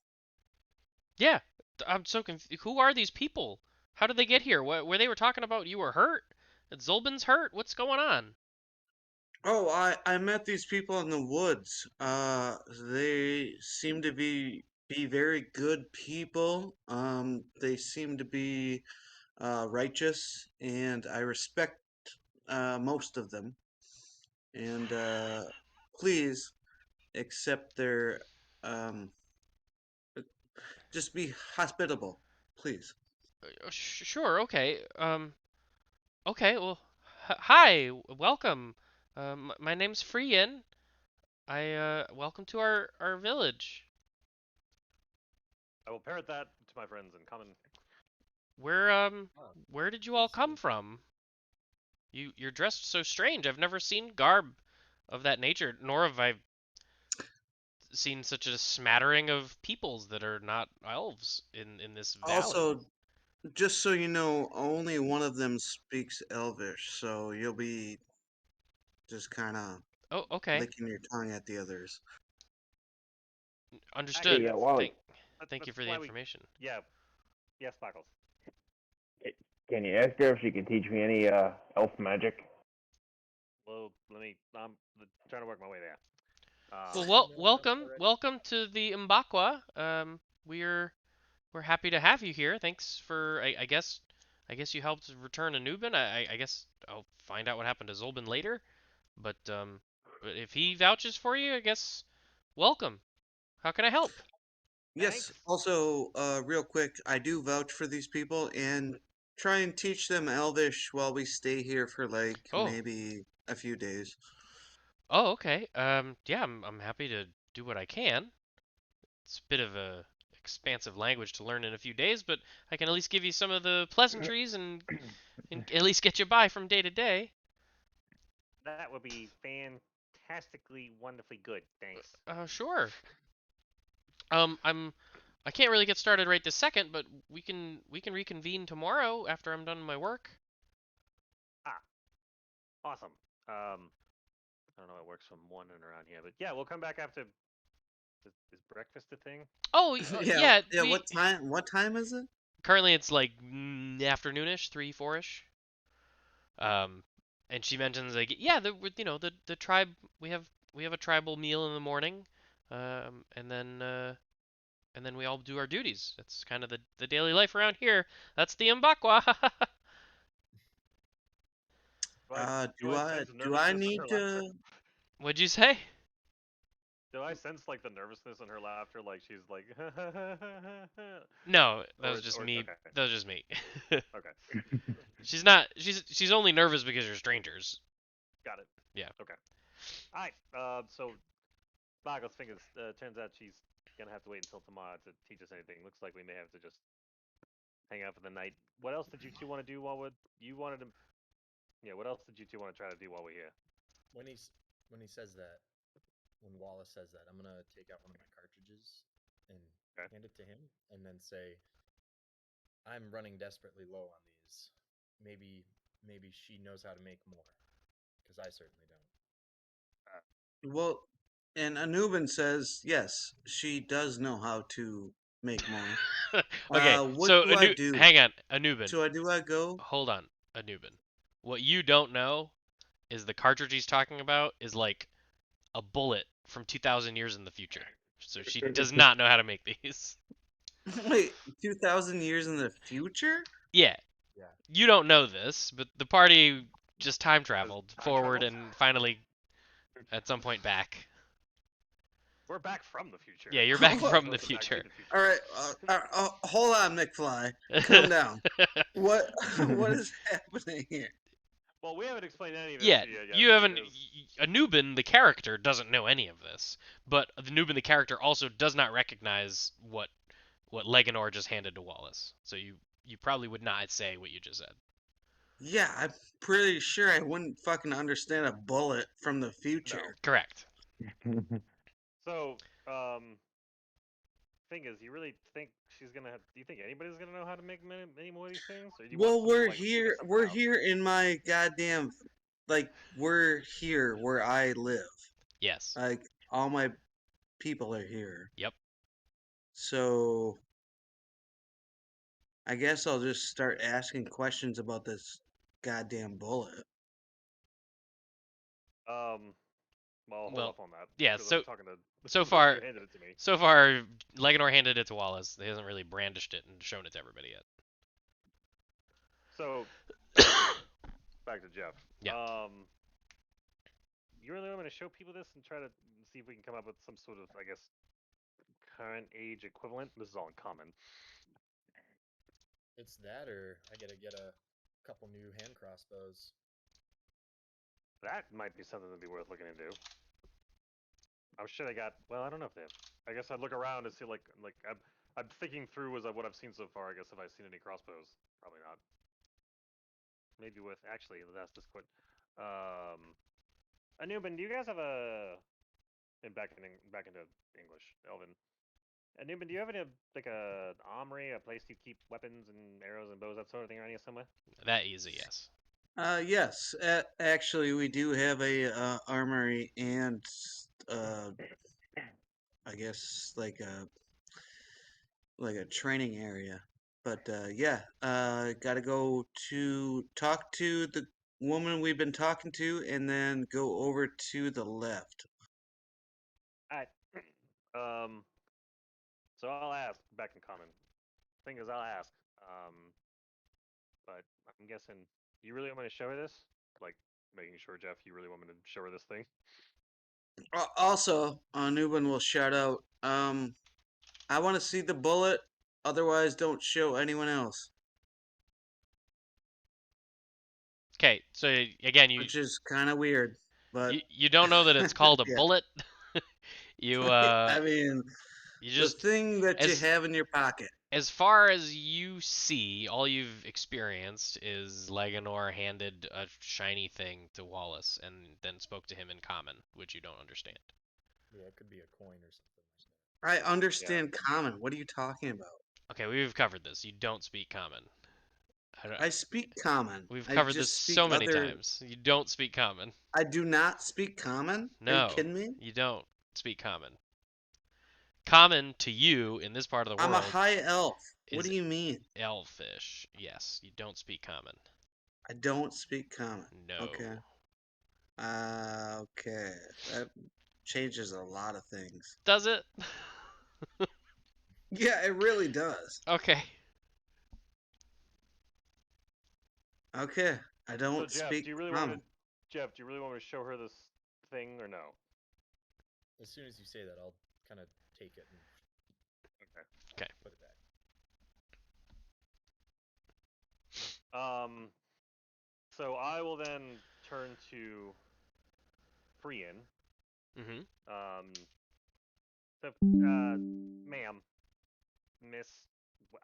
Yeah, I'm so confused. Who are these people? How did they get here? Where they were talking about you were hurt? That Zolbin's hurt? What's going on? Oh, I met these people in the woods. They seem to be very good people. They seem to be righteous, and I respect most of them. And please accept their um, just be hospitable, please. Sure, okay. Okay, well, hi, welcome. My name's Frian. Welcome to our village. I will parrot that to my friends in common. Oh, where did you all it's come from? You're dressed so strange. I've never seen garb of that nature, nor have I seen such a smattering of peoples that are not elves in this valley. Also, just so you know, only one of them speaks Elvish, so you'll be just kind of Oh, okay. licking your tongue at the others. Actually, Understood. Hey, that's Wally, Thank thank you that's for the why we. information. Yeah, yeah, Sparkles. can you ask her if she can teach me any elf magic? Well, let me. I'm trying to work my way there. Well, does she know enough already? welcome to the Mbakwa. We're happy to have you here. Thanks for I guess you helped return Anubin. I guess I'll find out what happened to Zolbin later. But if he vouches for you, I guess welcome. How can I help? Yes, Thanks. also, real quick, I do vouch for these people and try and teach them Elvish while we stay here for like Oh, maybe a few days. oh, okay. Yeah, I'm happy to do what I can. It's a bit of a expansive language to learn in a few days, but I can at least give you some of the pleasantries and at least get you by from day to day. That would be fantastically, wonderfully good. Thanks. Sure. I can't really get started right this second, but we can reconvene tomorrow after I'm done my work. Ah, awesome. I don't know how it works from one and around here, but yeah, we'll come back after. Is breakfast a thing? Oh, Yeah, yeah, yeah. we What time is it? currently it's like afternoonish, 3, 4ish. Um, and she mentions like yeah, the tribe we have a tribal meal in the morning, and then we all do our duties. That's kind of the daily life around here. That's the Mbakwa. Do I sense Do I nervousness in need her laughter? to? What'd you say? Do I sense like the nervousness in her laughter, like she's like, No, that was just or me. okay, That was just me. okay, She's not. She's only nervous because you're strangers. got it. Yeah. Okay, all right. So Sparkles fingers. Turns out she's gonna have to wait until tomorrow to teach us anything. Looks like we may have to just hang out for the night. What else did you two want to do while we're? You wanted to. Yeah. What else did you two want to try to do while we're here? When when he says that, when Wallace says that, I'm gonna take out one of my cartridges and Okay. hand it to him, and then say, "I'm running desperately low on these. Maybe she knows how to make more, because I certainly don't." Well, and Anubin says yes, she does know how to make more. Okay, What so do I do? hang on, Anubin. Do I go? Hold on, Anubin. What you don't know is the cartridge he's talking about is like a bullet from 2,000 years in the future. So she does not know how to make these. Wait, 2,000 years in the future? Yeah, Yeah. you don't know this, but the party just time Has traveled time forward traveled? and finally at some point back. We're back from the future. Yeah, you're back As from the opposed to back to future. the All future. right, hold on, McFly. Calm down. What what is happening here? Well, we haven't explained any of this Yeah, to you yet you haven't. because Anubin, the character, doesn't know any of this, but Anubin, the character, also does not recognize what Leganor just handed to Wallace. So you probably would not say what you just said. Yeah, I'm pretty sure I wouldn't fucking understand a bullet from the no. future. Correct. So, thing is, you really think she's gonna have? Do you think anybody's gonna know how to make many more of these things, or do you want Well, somebody to like figure something we're out? here in my goddamn, like, we're here where I live. Yes. Like, all my people are here. Yep. So, I guess I'll just start asking questions about this goddamn bullet. Um, well, hold Well, off on that yeah. because I'm talking to So the person who far, handed it to me. so far, Leganor handed it to Wallace. He hasn't really brandished it and shown it to everybody yet. So, back to Jeff. Yeah. You really want me to show people this and try to see if we can come up with some sort of, I guess, current age equivalent? This is all in common. It's that, or I gotta get a couple new hand crossbows. That might be something that'd be worth looking into. I'm sure they got. Well, I don't know if they have. I guess I'd look around and see like I'm thinking through what I've seen so far. I guess have I seen any crossbows? Probably not. Maybe with actually, let's ask this quick. Anubin, do you guys have a and back into English, Elvin? Anubin, do you have any like a armory, a place you keep weapons and arrows and bows, that sort of thing, around here somewhere? That easy, yes. Yes. Actually, we do have a armory and uh, I guess like a training area. But yeah, got to go to talk to the woman we've been talking to, and then go over to the left. All right. So I'll ask back in common. Thing is, I'll ask. But I'm guessing you really want me to show her this? Like, making sure, Jeff, you really want me to show her this thing? Also, Newman will shout out, I want to see the bullet. Otherwise, don't show anyone else. Okay, so again, Which is kind of weird, but you don't know that it's called a yeah. bullet. you I mean, you the just thing that you as have in your pocket. as far as you see, all you've experienced is Leganor handed a shiny thing to Wallace and then spoke to him in common, which you don't understand. Yeah, it could be a coin or something like that. I Yeah. understand common. What are you talking about? Okay, we've covered this. You don't speak common. I don't, I speak common. we've I covered this just speak so many other. times. You don't speak common. I do not speak common. Are you No, kidding me? you don't speak common. Common to you in this part of the I'm a world high elf. What is do you mean? elfish. Yes, you don't speak common. I don't speak common. Okay. No. Okay. That changes a lot of things. Does it? Yeah, it really does. Okay. Okay. I So don't Jeff, speak do you really want me to? common. Jeff, do you really want me to show her this thing or no? As soon as you say that, I'll kind of take it and Okay. Okay. put it back. So I will then turn to Frian. Mm-hmm. So, ma'am, miss,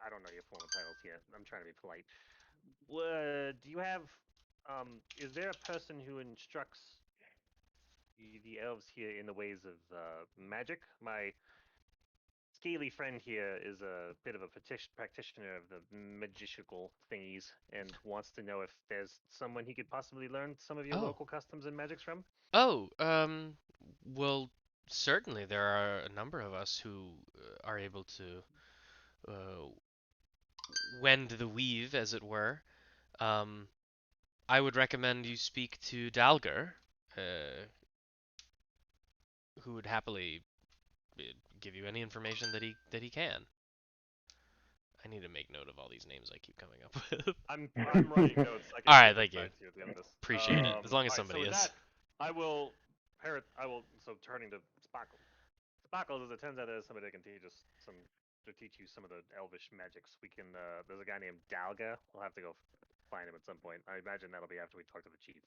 I don't know your formal titles here. I'm trying to be polite. Do you have, is there a person who instructs the elves here in the ways of magic? My scaly friend here is a bit of a practitioner of the magical thingies and wants to know if there's someone he could possibly learn some of your Oh. local customs and magics from. Oh, well, certainly there are a number of us who are able to uh, wend the weave, as it were. Um, I would recommend you speak to Dalgar, who would happily give you any information that he can. I need to make note of all these names I keep coming up with. I'm writing notes. I can All give right, them thank you. back to you at the end of this. Appreciate it. As long as All right, somebody so with is. that, I will parrot. I will turning to Sparkle. Sparkle, as it turns out, there's somebody that can teach us some to teach you some of the elvish magics. We can. There's a guy named Dalga. We'll have to go find him at some point. I imagine that'll be after we talk to the chief.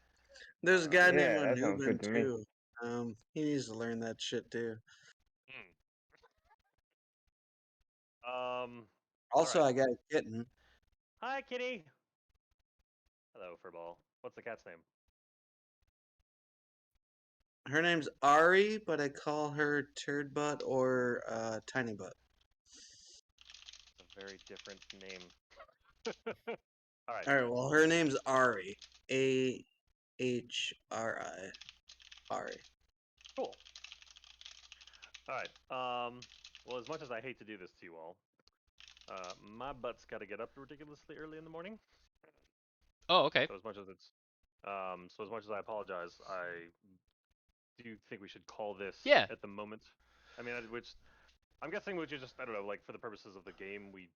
There's a guy named Yeah, that sounds Anubin good to me. too. He needs to learn that shit too. Hmm. All Also, right. I got a kitten. Hi, kitty. Hello, Furball. What's the cat's name? Her name's Ari, but I call her Turd Butt or Tiny Butt. It's a very different name. All right. All right. Well, her name's Ari. Ahri. Ari. Cool. All right. Well, as much as I hate to do this to you all, my butt's got to get up ridiculously early in the morning. Oh, okay. So as much as so as much as I apologize, I do think we should call this Yeah. at the moment. I mean, which I'm guessing, which is just I don't know, like for the purposes of the game, we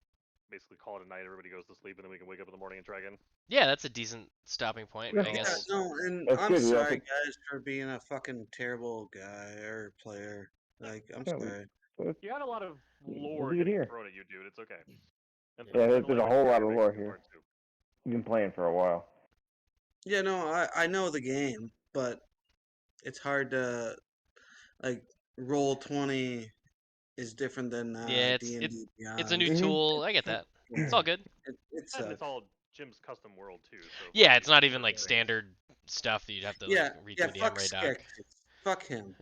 basically call it a night. Everybody goes to sleep, and then we can wake up in the morning and try again. Yeah, that's a decent stopping point, Yeah. I Yeah, guess. no, and That's I'm good. We sorry, also guys, for being a fucking terrible guy or player. Like, I'm yeah, we, sorry. You had a lot of we'll lore do it getting here. thrown at you, dude. It's okay. And Yeah, the There's a language whole lot barrier of makes lore things here. hard too. We've been playing for a while. Yeah, no, I know the game, but it's hard to like roll 20 is different than Yeah, D&D it's a new Beyond. tool. I get that. It's all good. It And sucks. it's all Jim's custom world too. So Yeah, like, it's you not can even certain like things. standard stuff that you'd have to like Yeah, read yeah. through the Fuck Emrae doc. Skeksis. Fuck him.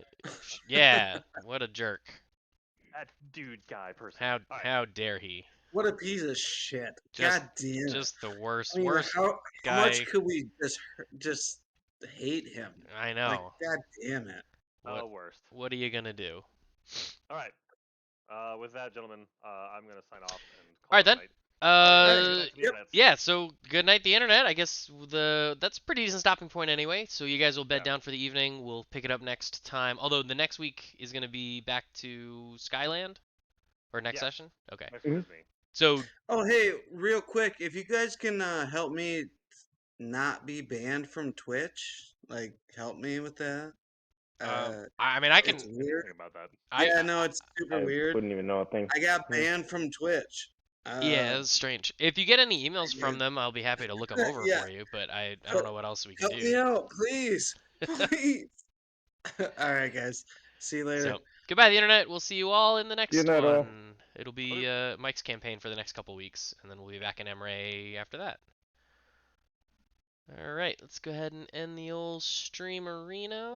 Yeah, what a jerk. That dude guy person. How All right. how dare he? What a piece of shit. Just God damn it. just the worst I mean, worst how much guy. could we just hate him? I Like, know. God damn it. What Worst. what are you gonna do? All right. With that, gentlemen, I'm gonna sign off and All call right it a then. night. Oh, yeah, good night to the Yep. internets. Yeah, so good night the internet. I guess that's a pretty decent stopping point anyway. So you guys will bed Yeah. down for the evening. We'll pick it up next time. Although the next week is going to be back to Skyland or next Yeah. session. Okay. Next one is me. So Oh, hey, real quick, if you guys can help me not be banned from Twitch, like, help me with that. I mean I It's can weird. Think about that. Yeah, no, it's super I weird. wouldn't even know a thing. I got Yeah. banned from Twitch. yeah, it's strange. If you get any emails Yeah. from them, I'll be happy to look them over Yeah. for you, but I don't know what else we can Help me do. out, please. Please. All right, guys. See you later. So, goodbye the internet. We'll see you all in the next Good night, all. one. It'll be Mike's campaign for the next couple weeks, and then we'll be back in Emrae after that. All right, let's go ahead and end the old streamerino.